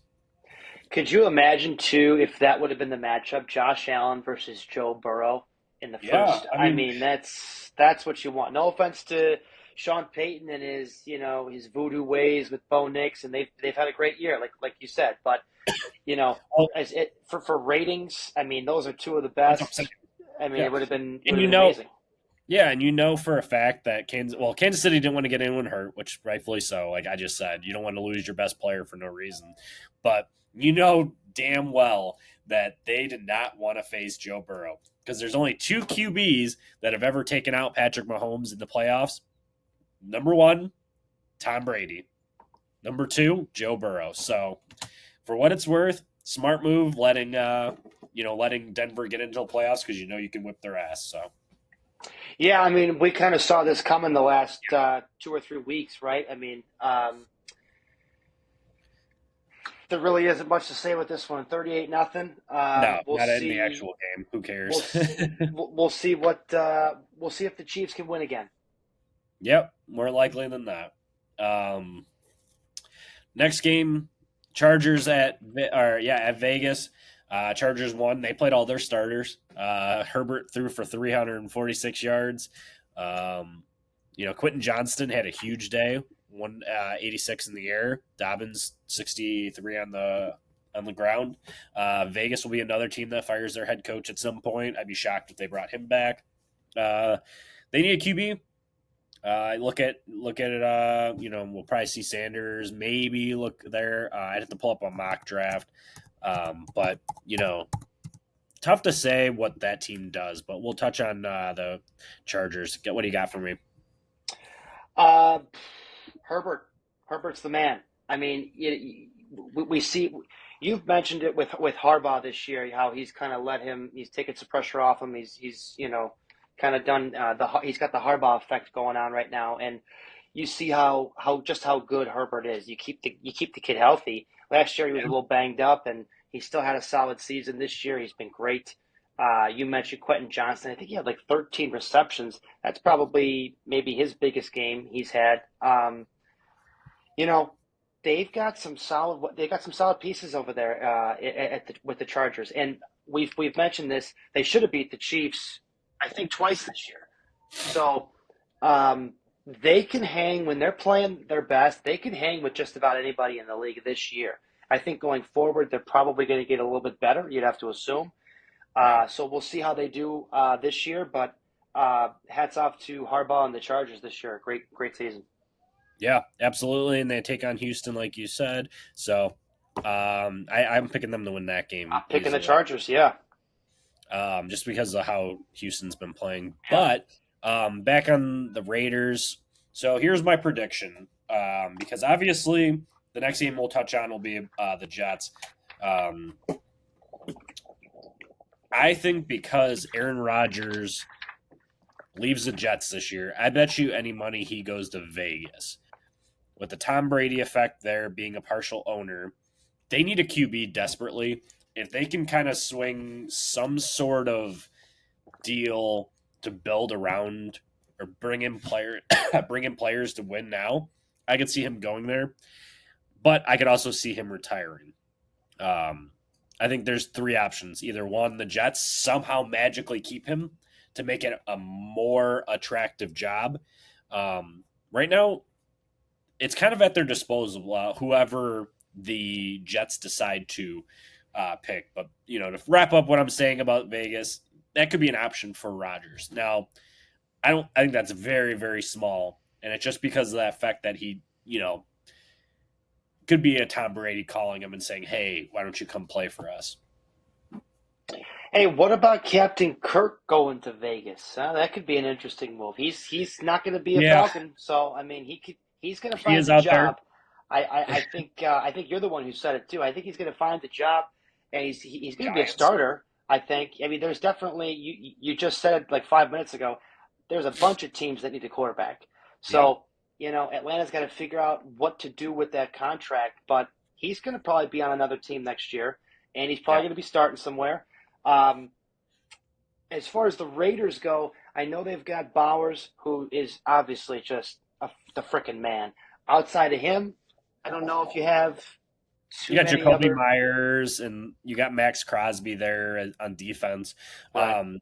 Could you imagine too if that would have been the matchup, Josh Allen versus Joe Burrow in the first? I mean that's what you want. No offense to Sean Payton and his voodoo ways with Bo Nix, and they've had a great year, like you said. But for ratings, I mean those are two of the best. I mean it would have been amazing. Yeah, and for a fact that Kansas City didn't want to get anyone hurt, which rightfully so. Like I just said, you don't want to lose your best player for no reason. But damn well that they did not want to face Joe Burrow because there's only two QBs that have ever taken out Patrick Mahomes in the playoffs. Number one, Tom Brady. Number two, Joe Burrow. So for what it's worth, smart move letting Denver get into the playoffs because you can whip their ass. So. Yeah, I mean, we kind of saw this coming the last 2 or 3 weeks, right? I mean, there really isn't much to say with this one. 38-0. No, we'll not in the actual game. Who cares? We'll see we'll see if the Chiefs can win again. Yep, more likely than that. Next game, Chargers at Vegas. Chargers won. They played all their starters. Herbert threw for 346 yards. Quentin Johnston had a huge day. 186 in the air. Dobbins 63 on the ground. Vegas will be another team that fires their head coach at some point. I'd be shocked if they brought him back. They need a QB. Look at it. We'll probably see Sanders. Maybe look there. I'd have to pull up a mock draft. But tough to say what that team does. But we'll touch on the Chargers. What do you got for me? Herbert, Herbert's the man. I mean, we see you've mentioned it with Harbaugh this year, how he's kind of he's taken some pressure off him. He's kind of done he's got the Harbaugh effect going on right now, and you see how good Herbert is. You keep the kid healthy. Last year he was a little banged up, and he still had a solid season. This year he's been great. You mentioned Quentin Johnson. I think he had like 13 receptions. That's probably maybe his biggest game he's had. You know, they've got some solid pieces over there with the Chargers, and we've mentioned this. They should have beat the Chiefs, I think, twice this year. So they can hang when they're playing their best. They can hang with just about anybody in the league this year. I think going forward, they're probably going to get a little bit better. You'd have to assume. So we'll see how they do this year. But hats off to Harbaugh and the Chargers this year. Great season. Yeah, absolutely. And they take on Houston, like you said. So I'm picking them to win that game. I'm picking the Chargers, yeah. Just because of how Houston's been playing. But back on the Raiders. So here's my prediction. Because obviously the next game we'll touch on will be the Jets. I think because Aaron Rodgers leaves the Jets this year, I bet you any money he goes to Vegas. With the Tom Brady effect there, being a partial owner, they need a QB desperately. If they can kind of swing some sort of deal to build around or bring in players to win now, I could see him going there. But I could also see him retiring. I think there's three options. Either one, the Jets somehow magically keep him to make it a more attractive job. Right now, it's kind of at their disposal, whoever the Jets decide to pick. But, to wrap up what I'm saying about Vegas, that could be an option for Rodgers. Now, I think that's very, very small. And it's just because of that fact that he, could be a Tom Brady calling him and saying, hey, why don't you come play for us? Hey, what about Captain Kirk going to Vegas? That could be an interesting move. He's not going to be a Falcon, so I mean he's going to find a job. I think you're the one who said it too. I think he's going to find the job, and he's going to be a starter. I think. I mean, there's definitely you just said it like 5 minutes ago. There's a bunch of teams that need a quarterback. So Atlanta's got to figure out what to do with that contract, but he's going to probably be on another team next year, and he's probably going to be starting somewhere. As far as the Raiders go, I know they've got Bowers, who is obviously just the frickin' man. Outside of him, I don't know if you have you got Jacoby Myers, and you got Max Crosby there on defense. Right.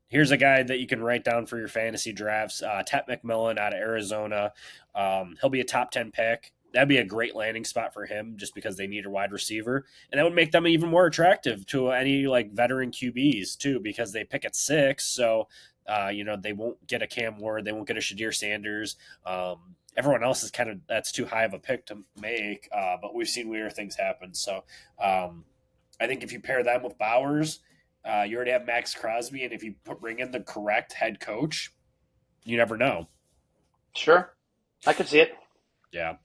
Here's a guy that you can write down for your fantasy drafts, Tet McMillan out of Arizona. He'll be a top 10 pick. That'd be a great landing spot for him just because they need a wide receiver. And that would make them even more attractive to any veteran QBs too, because they pick at 6. So, they won't get a Cam Ward. They won't get a Shadir Sanders. Everyone else is that's too high of a pick to make, but we've seen weirder things happen. So I think if you pair them with Bowers, you already have Max Crosby, and if you bring in the correct head coach, you never know. Sure. I could see it. Yeah.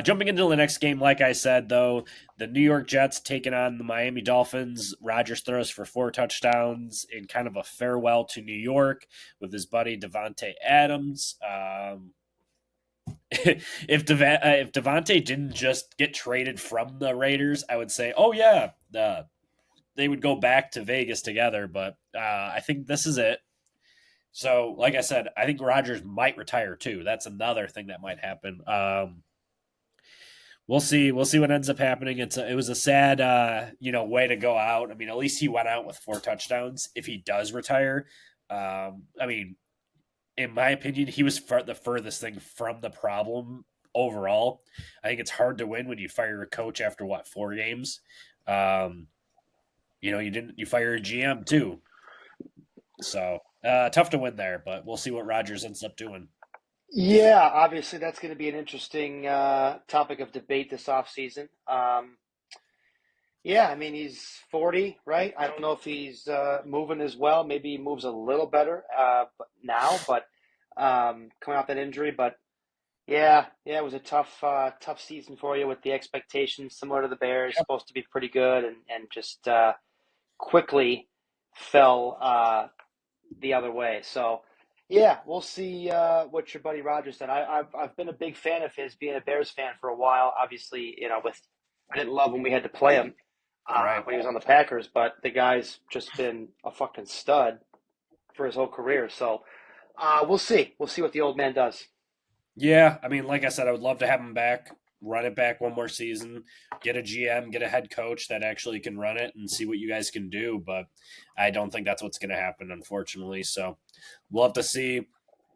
Jumping into the next game, like I said, though, the New York Jets taking on the Miami Dolphins. Rodgers throws for 4 touchdowns in kind of a farewell to New York with his buddy Devontae Adams. If Devontae didn't just get traded from the Raiders, I would say, oh, yeah, they would go back to Vegas together. But I think this is it. So, like I said, I think Rodgers might retire too. That's another thing that might happen. We'll see. We'll see what ends up happening. It was a sad, way to go out. I mean, at least he went out with 4 touchdowns. If he does retire, in my opinion, he was the furthest thing from the problem overall. I think it's hard to win when you fire a coach after 4 games. You fire a GM too. So tough to win there, but we'll see what Rodgers ends up doing. Yeah, obviously that's going to be an interesting topic of debate this offseason. Yeah, I mean, he's 40, right? I don't know if he's moving as well. Maybe he moves a little better but coming off that injury. But Yeah, it was a tough season for you with the expectations similar to the Bears, Yep. supposed to be pretty good, and just quickly fell the other way. So, yeah, we'll see what your buddy Rogers said. I've been a big fan of his, being a Bears fan for a while. Obviously, with I didn't love when we had to play him Right. when he was on the Packers, but the guy's just been a fucking stud for his whole career. So, we'll see. We'll see what the old man does. Yeah, I mean, like I said, I would love to have him back, run it back one more season, get a GM, get a head coach that actually can run it and see what you guys can do. But I don't think that's what's going to happen, unfortunately. So we'll have to see.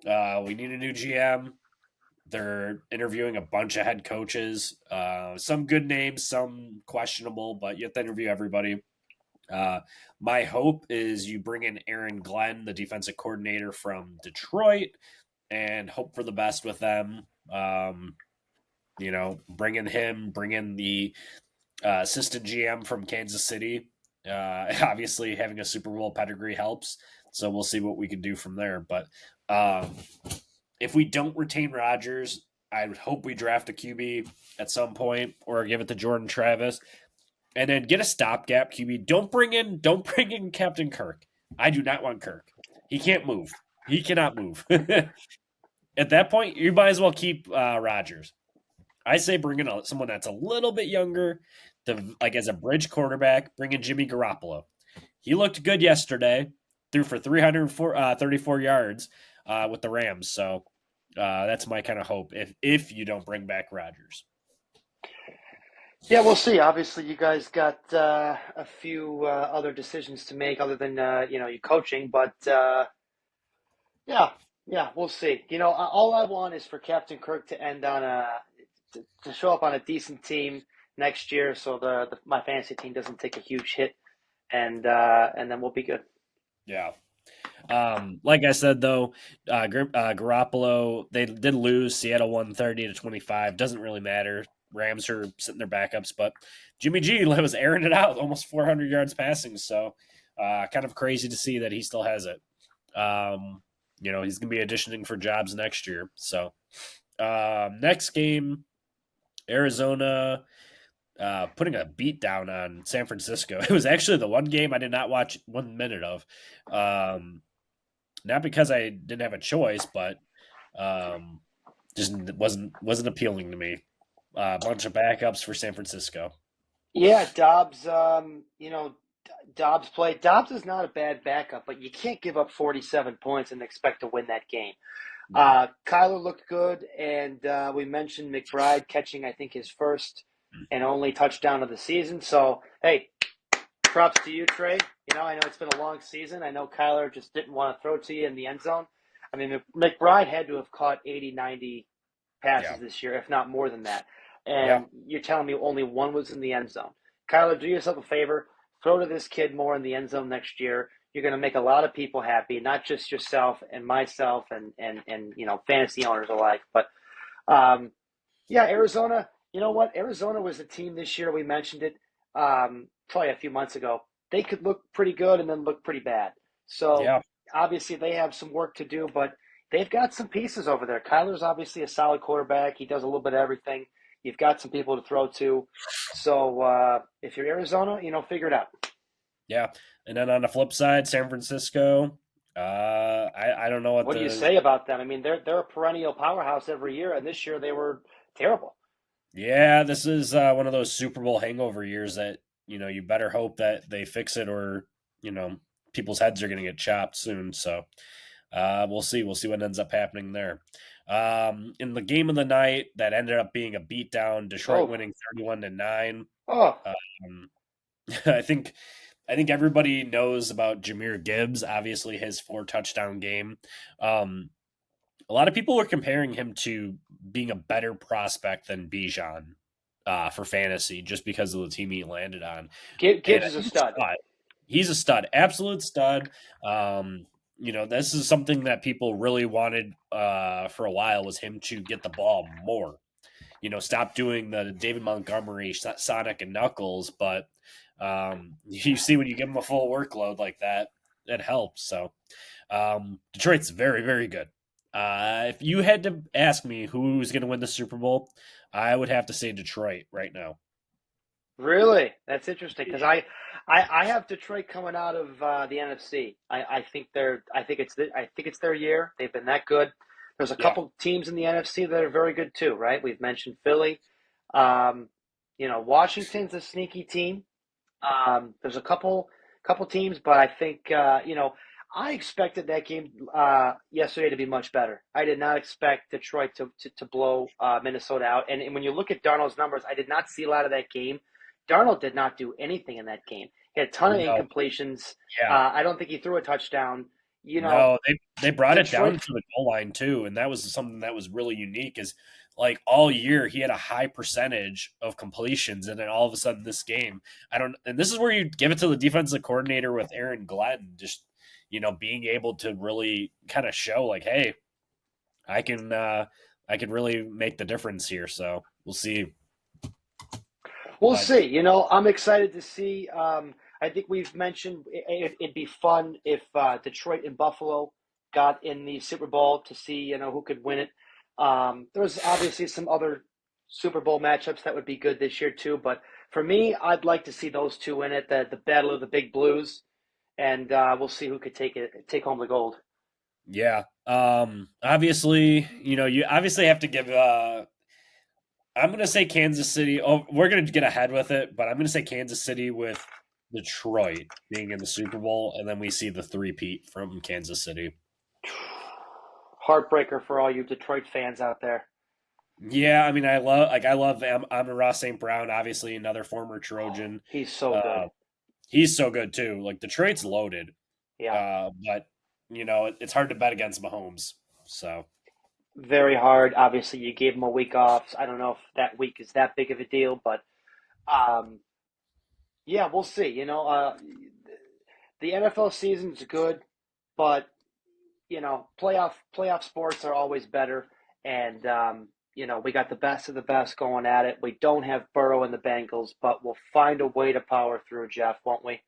We need a new GM. They're interviewing a bunch of head coaches, some good names, some questionable, but you have to interview everybody. Uh, my hope is you bring in Aaron Glenn, the defensive coordinator from Detroit, and hope for the best with them. Bring in him, bring in the assistant GM from Kansas City. Obviously, having a Super Bowl pedigree helps. So we'll see what we can do from there. But um, if we don't retain Rodgers, I would hope we draft a QB at some point or give it to Jordan Travis and then get a stopgap QB. Don't bring in Captain Kirk. I do not want Kirk. He can't move. He cannot move. At that point, you might as well keep Rodgers. I say bring in someone that's a little bit younger, like as a bridge quarterback. Bring in Jimmy Garoppolo. He looked good yesterday. Threw for 334 yards with the Rams. So that's my kind of hope. If you don't bring back Rodgers. Yeah, we'll see. Obviously, you guys got a few other decisions to make other than you coaching, but yeah, yeah, we'll see. All I want is for Captain Kirk to end on to show up on a decent team next year, so my fantasy team doesn't take a huge hit, and then we'll be good. Yeah. Like I said though, Garoppolo they did lose. Seattle won 30-25. Doesn't really matter. Rams are sitting their backups, but Jimmy G was airing it out, almost 400 yards passing. So, kind of crazy to see that he still has it. He's going to be auditioning for jobs next year. So, next game, Arizona putting a beat down on San Francisco. It was actually the one game I did not watch 1 minute of. Not because I didn't have a choice, but um, just wasn't appealing to me. A bunch of backups for San Francisco. Yeah, Dobbs. Dobbs played. Dobbs is not a bad backup, but you can't give up 47 points and expect to win that game. No. Kyler looked good, and we mentioned McBride catching, I think, his first and only touchdown of the season. So, hey, props to you, Trey. I know it's been a long season. I know Kyler just didn't want to throw to you in the end zone. I mean, McBride had to have caught 80, 90 Yeah. passes this year, if not more than that. Yeah. And you're telling me only one was in the end zone. Kyler, do yourself a favor. Throw to this kid more in the end zone next year. You're going to make a lot of people happy, not just yourself and myself and fantasy owners alike. But yeah, Arizona. You know what? Arizona was a team this year. We mentioned it probably a few months ago. They could look pretty good and then look pretty bad. So Yeah. obviously they have some work to do, but they've got some pieces over there. Kyler's obviously a solid quarterback. He does a little bit of everything. You've got some people to throw to. So if you're Arizona, figure it out. Yeah. And then on the flip side, San Francisco. I don't know what What do you the say about them? I mean, they're a perennial powerhouse every year, and this year they were terrible. Yeah, this is one of those Super Bowl hangover years that you better hope that they fix it, or you know people's heads are going to get chopped soon. So we'll see. We'll see what ends up happening there. In the game of the night, that ended up being a beatdown. Detroit Oh, winning 31-9. oh, Um, I think I think everybody knows about Jameer Gibbs. Obviously, his 4 touchdown game. Um, a lot of people were comparing him to being a better prospect than Bijan for fantasy, just because of the team he landed on. And Gibbs is a he's a stud. stud. He's a stud, absolute stud. This is something that people really wanted for a while was him to get the ball more. Stop doing the David Montgomery, Sonic and Knuckles. But you see, when you give him a full workload like that, it helps. So Detroit's very, very good. If you had to ask me who's going to win the Super Bowl, I would have to say Detroit right now. Really? That's interesting because I have Detroit coming out of the NFC. I think it's their year. They've been that good. There's a Yeah, couple teams in the NFC that are very good too, right? We've mentioned Philly. Um, Washington's a sneaky team. There's a couple teams, but I think I expected that game yesterday to be much better. I did not expect Detroit to blow Minnesota out. And when you look at Darnold's numbers, I did not see a lot of that game. Darnold did not do anything in that game. He had a ton of no, incompletions. yeah. I don't think he threw a touchdown. You know, No, they brought it down Detroit. to the goal line too, and that was something that was really unique. Is like all year he had a high percentage of completions, and then all of a sudden this game, I don't. And this is where you give it to the defensive coordinator with Aaron Glenn, just being able to really kind of show like, hey, I can really make the difference here. So we'll see. We'll But see. I'm excited to see. I think we've mentioned it'd be fun if Detroit and Buffalo got in the Super Bowl to see who could win it. There's obviously some other Super Bowl matchups that would be good this year too, but for me, I'd like to see those two in it. The battle of the big blues, and we'll see who could take home the gold. yeah, obviously, you obviously have to give I'm going to say Kansas City. Oh, we're going to get ahead with it, but I'm going to say Kansas City with Detroit being in the Super Bowl, and then we see the three-peat from Kansas City. Heartbreaker for all you Detroit fans out there. Yeah, I mean, I love Amon-Ra St. Brown, obviously another former Trojan. He's so good. Uh, he's so good too. Like Detroit's loaded, Yeah. but it's hard to bet against Mahomes. So Very hard. Obviously, you gave him a week off. I don't know if that week is that big of a deal, but um, yeah, we'll see. The NFL season's good, but playoff sports are always better, and we got the best of the best going at it. We don't have Burrow and the Bengals, but we'll find a way to power through, Jeff, won't we?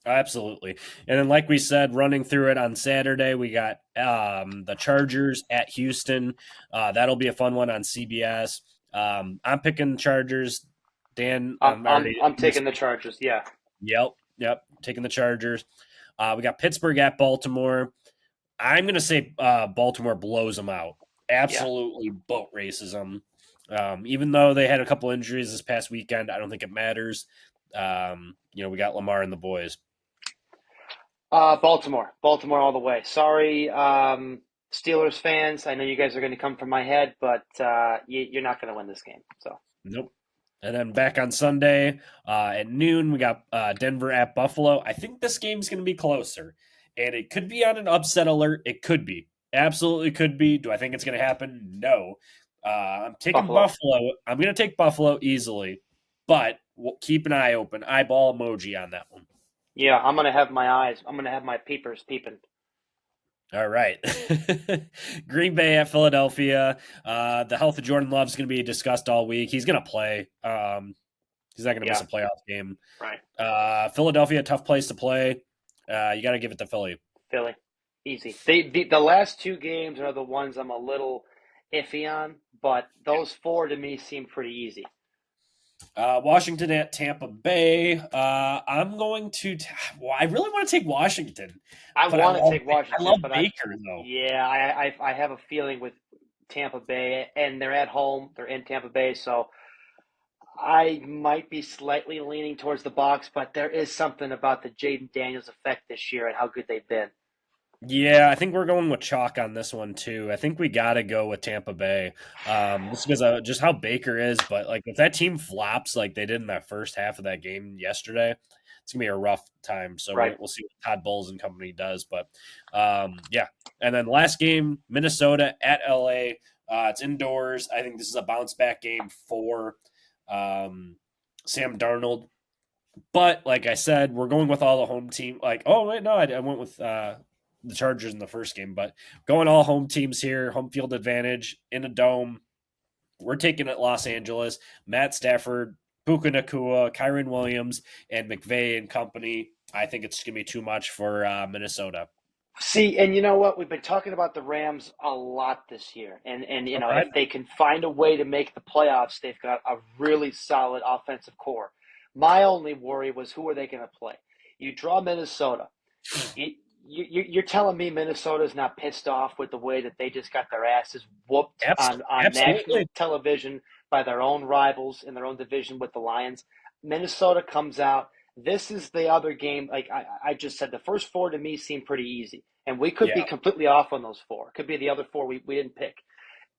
absolutely. And then, like we said, running through it on Saturday, we got the Chargers at Houston. That'll be a fun one on CBS. I'm picking Chargers. Dan, I'm I'm I'm already. I'm taking the Chargers. Yeah, Yep, taking the Chargers. We got Pittsburgh at Baltimore. I'm going to say Baltimore blows them out. yeah. Absolutely boat races them. Even though they had a couple injuries this past weekend, I don't think it matters. We got Lamar and the boys. Baltimore all the way. Sorry, Steelers fans. I know you guys are going to come for my head, but you're not going to win this game. So Nope. And then back on Sunday at noon, we got Denver at Buffalo. I think this game's going to be closer, and it could be on an upset alert. It could be. Absolutely could be. Do I think it's going to happen? No. I'm taking Buffalo. Buffalo. I'm going to take Buffalo easily, but we'll keep an eye open. Eyeball emoji on that one. Yeah, I'm going to have my eyes. I'm going to have my peepers peeping. All right. Green Bay at Philadelphia. The health of Jordan Love is going to be discussed all week. He's going to play. He's not going to miss Yeah, a playoff game. right. Philadelphia, tough place to play. You got to give it to Philly. Philly, easy. The last two games are the ones I'm a little iffy on, but those four to me seem pretty easy. Washington at Tampa Bay. I'm going to. Well, I really want to take Washington, I but want to take I Washington, love but Baker though. yeah, I have a feeling with Tampa Bay, and they're at home. They're in Tampa Bay, so I might be slightly leaning towards the box, but there is something about the Jaden Daniels effect this year and how good they've been. Yeah, I think we're going with chalk on this one too. I think we got to go with Tampa Bay, just because of just how Baker is. But like, if that team flops like they did in that first half of that game yesterday, it's gonna be a rough time. So Right. we'll see what Todd Bowles and company does. But yeah, and then last game, Minnesota at LA. It's indoors. I think this is a bounce back game for Sam Darnold. But like I said, we're going with all the home team. Like, oh wait, no, I went with the Chargers in the first game, but going all home teams here, home field advantage in a dome. We're taking it Los Angeles. Matt Stafford, Puka Nakua, Kyron Williams, and McVay and company. I think it's going to be too much for Minnesota. See, and you know what? We've been talking about the Rams a lot this year. And you All know, if right. they can find a way to make the playoffs, they've got a really solid offensive core. My only worry was who are they going to play? You draw Minnesota. You, you're telling me Minnesota's not pissed off with the way that they just got their asses whooped on Absolutely. national television by their own rivals in their own division with the Lions? Minnesota comes out. This is the other game. Like I just said, the first four to me seem pretty easy. And we could be Yeah. completely off on those four. It could be the other four we didn't pick.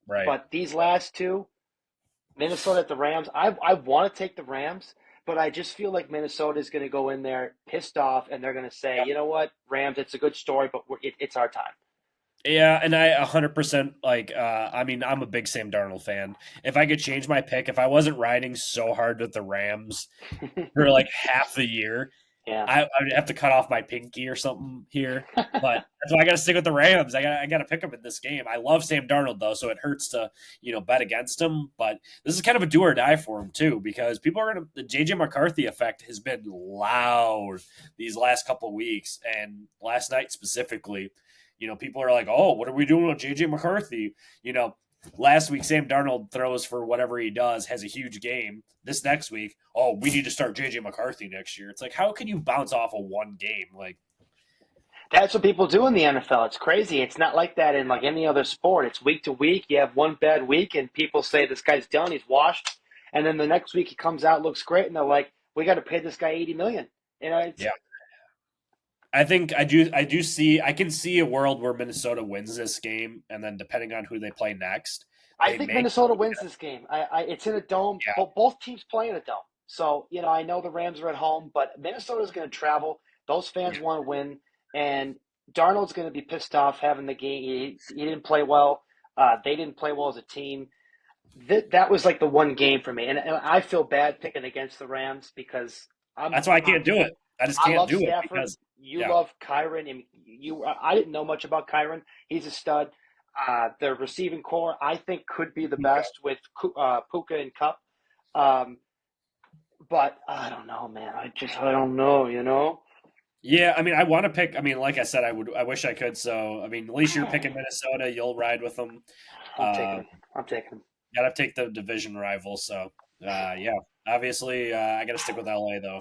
Right. But these last two, Minnesota at the Rams, I want to take the Rams, but I just feel like Minnesota is going to go in there pissed off, and they're going to say, you know what, Rams, it's a good story, but it's our time. Yeah, and I 100% like. I mean, I'm a big Sam Darnold fan. If I could change my pick, if I wasn't riding so hard with the Rams for like half the year, Yeah. I would have to cut off my pinky or something here. But that's why I got to stick with the Rams. I got to pick them in this game. I love Sam Darnold though, so it hurts to bet against him. But this is kind of a do or die for him too, because people are gonna the JJ McCarthy effect has been loud these last couple of weeks, and last night specifically. People are like, "Oh, what are we doing with JJ McCarthy?" Last week Sam Darnold throws for whatever he does, has a huge game. This next week, oh, we need to start JJ McCarthy next year. It's like, how can you bounce off of one game? Like, That's what people do in the NFL. It's crazy. It's not like that in like any other sport. It's week to week. You have one bad week, and people say this guy's done. He's washed. And then the next week he comes out, looks great, and they're like, "We got to pay this guy 80 million." You know, it's yeah, I think I can see a world where Minnesota wins this game, and then depending on who they play next, I they think may. Minnesota wins this game. It's in a dome. Yeah, Both teams play in a dome. So, you know, I know the Rams are at home, but Minnesota's going to travel. Those yeah, fans want to win. And Darnold's going to be pissed off having the game. He didn't play well. They didn't play well as a team. That was like the one game for me. And I feel bad picking against the Rams because I'm, that's why I I, can't do it. I just I can't love do it Stafford. because You yeah, love Kyron, and I didn't know much about Kyron. He's a stud. The receiving core, I think, could be the Puka. best with Puka and Cup. Um, but I don't know, man. I don't know. You know. Yeah, I mean, I want to pick. I mean, like I said, I wish I could. So, I mean, at least you're picking Minnesota. You'll ride with them. I'm taking Um, him. I'm taking him. Gotta take the division rival. So, yeah, obviously, I got to stick with LA though.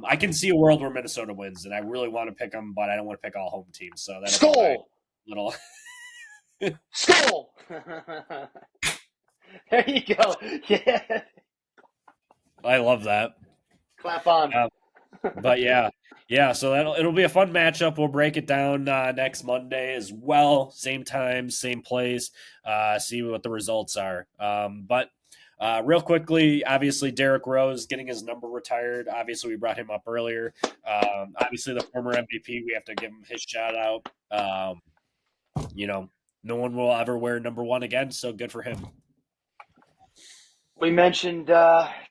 I can see a world where Minnesota wins, and I really want to pick them, but I don't want to pick all home teams. So that'll be my Skull, little. skull. There you go. Yeah, I love that. clap on. Uh, but yeah. So it'll be a fun matchup. We'll break it down next Monday as well. Same time, same place. See what the results are. But real quickly, obviously Derrick Rose getting his number retired. Obviously, we brought him up earlier. Obviously, the former MVP. We have to give him his shout out. You know, no one will ever wear number one again. So good for him. We mentioned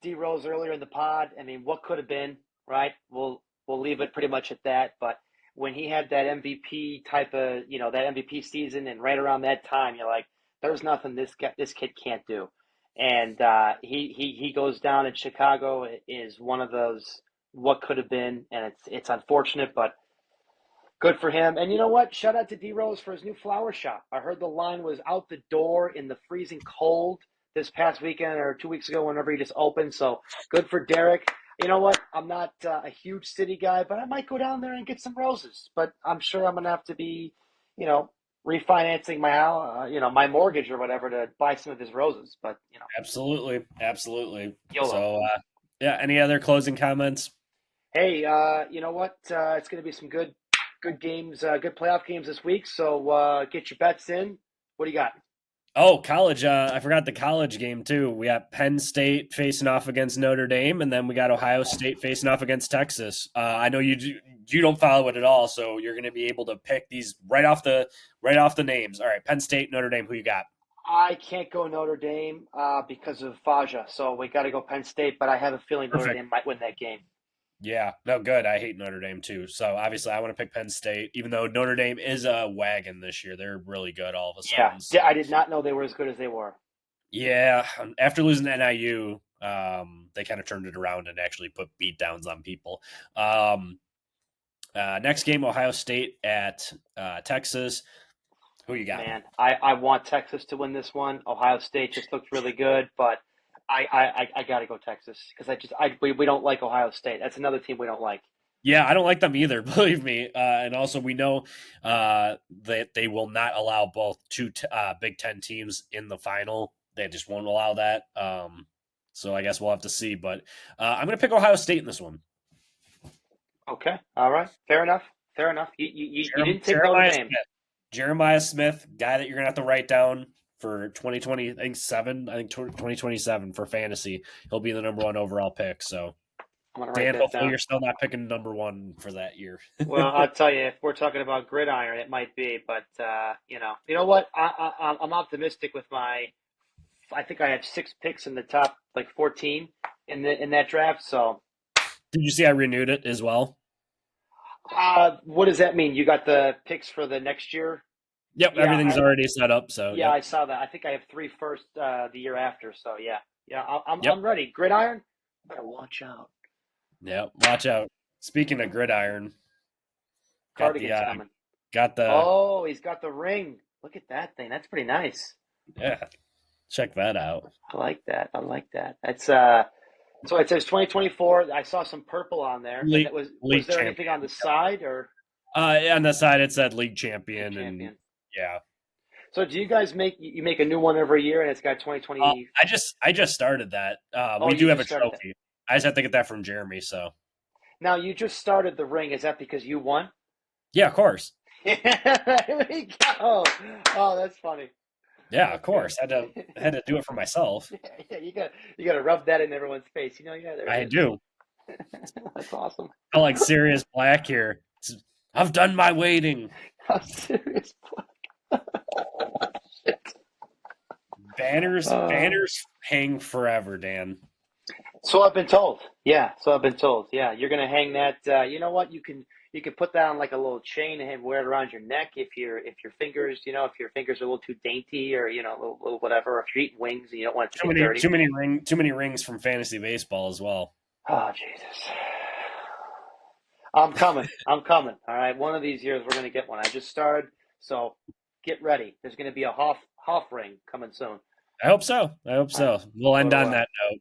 D Rose earlier in the pod. I mean, what could have been, right? We'll leave it pretty much at that. But when he had that MVP type of, that MVP season, and right around that time, you're like, there's nothing this kid can't do. And he goes down in Chicago is one of those what could have been, and it's unfortunate, but good for him. And you know what? Shout out to D Rose for his new flower shop. I heard the line was out the door in the freezing cold this past weekend or 2 weeks ago, whenever he just opened. So good for Derek. You know what? I'm not a huge city guy, but I might go down there and get some roses. But I'm sure I'm gonna have to be, you know, refinancing my my mortgage or whatever to buy some of his roses. But Absolutely. YOLO. So yeah. Any other closing comments? Hey, you know what? It's going to be some good games, good playoff games this week. So get your bets in. What do you got? Oh, college. I forgot the college game too. We got Penn State facing off against Notre Dame, and then we got Ohio State facing off against Texas. I know you don't follow it at all, so you're going to be able to pick these right off the names. All right, Penn State, Notre Dame. Who you got? I can't go Notre Dame because of Faja, so we got to go Penn State. But I have a feeling Notre Perfect. Dame might win that game. Yeah, no, good. I hate Notre Dame too. So obviously, I want to pick Penn State, even though Notre Dame is a wagon this year. They're really good all of a Yeah, sudden. I did not know they were as good as they were. Yeah, after losing to NIU, they kind of turned it around and actually put beat downs on people. Next game, Ohio State at Texas. Who you got? Man, I want Texas to win this one. Ohio State just looked really good, but I got to go Texas because we don't like Ohio State. That's another team we don't like. Yeah, I don't like them either, believe me. And also, we know that they will not allow both two Big Ten teams in the final. They just won't allow that. So I guess we'll have to see. But I'm going to pick Ohio State in this one. Okay, all right, fair enough. Fair enough. You didn't take Notre Dame. Jeremiah Smith, guy that you're going to have to write down for 2027 for fantasy. He'll be the number 1 overall pick. So, Dan, hopefully you're still not picking number 1 for that year. Well, I'll tell you, if we're talking about gridiron, it might be. But you know what? I'm optimistic with my. I think I have 6 picks in the top 14 in that draft. So, did you see I renewed it as well? What does that mean? You got the picks for the next year? Yep, everything's already set up. So yeah, yep. I saw that. I think I have 3 first the year after. So yeah, I'm ready. Gridiron, better watch out. Yeah, watch out. Speaking of gridiron, Cardigan's coming. Oh, he's got the ring. Look at that thing. That's pretty nice. Yeah, check that out. I like that. That's so it says 2024. I saw some purple on there. Was there anything on the side or? On the side it said league champion. And yeah. So do you guys make a new one every year and it's got 2020? I just started that. We do have a trophy. I just have to get that from Jeremy. So now you just started the ring. Is that because you won? Yeah, of course. There we go. Oh, that's funny. Yeah, of course. I had to do it for myself. Yeah, you got to rub that in everyone's face. I do. That's awesome. I like Sirius Black here. I've done my waiting. I'm Sirius Black. Shit. Banners hang forever, Dan. So I've been told. Yeah, you're gonna hang that. You know what? You can put that on like a little chain and wear it around your neck if your fingers, if your fingers are a little too dainty or a little whatever. Or if you're eating wings and you don't want it to get dirty. Too many rings from fantasy baseball as well. Oh Jesus! I'm coming. All right, one of these years we're gonna get one. I just started, so get ready. There's gonna be a Hoff ring coming soon. I hope so. We'll end on that note.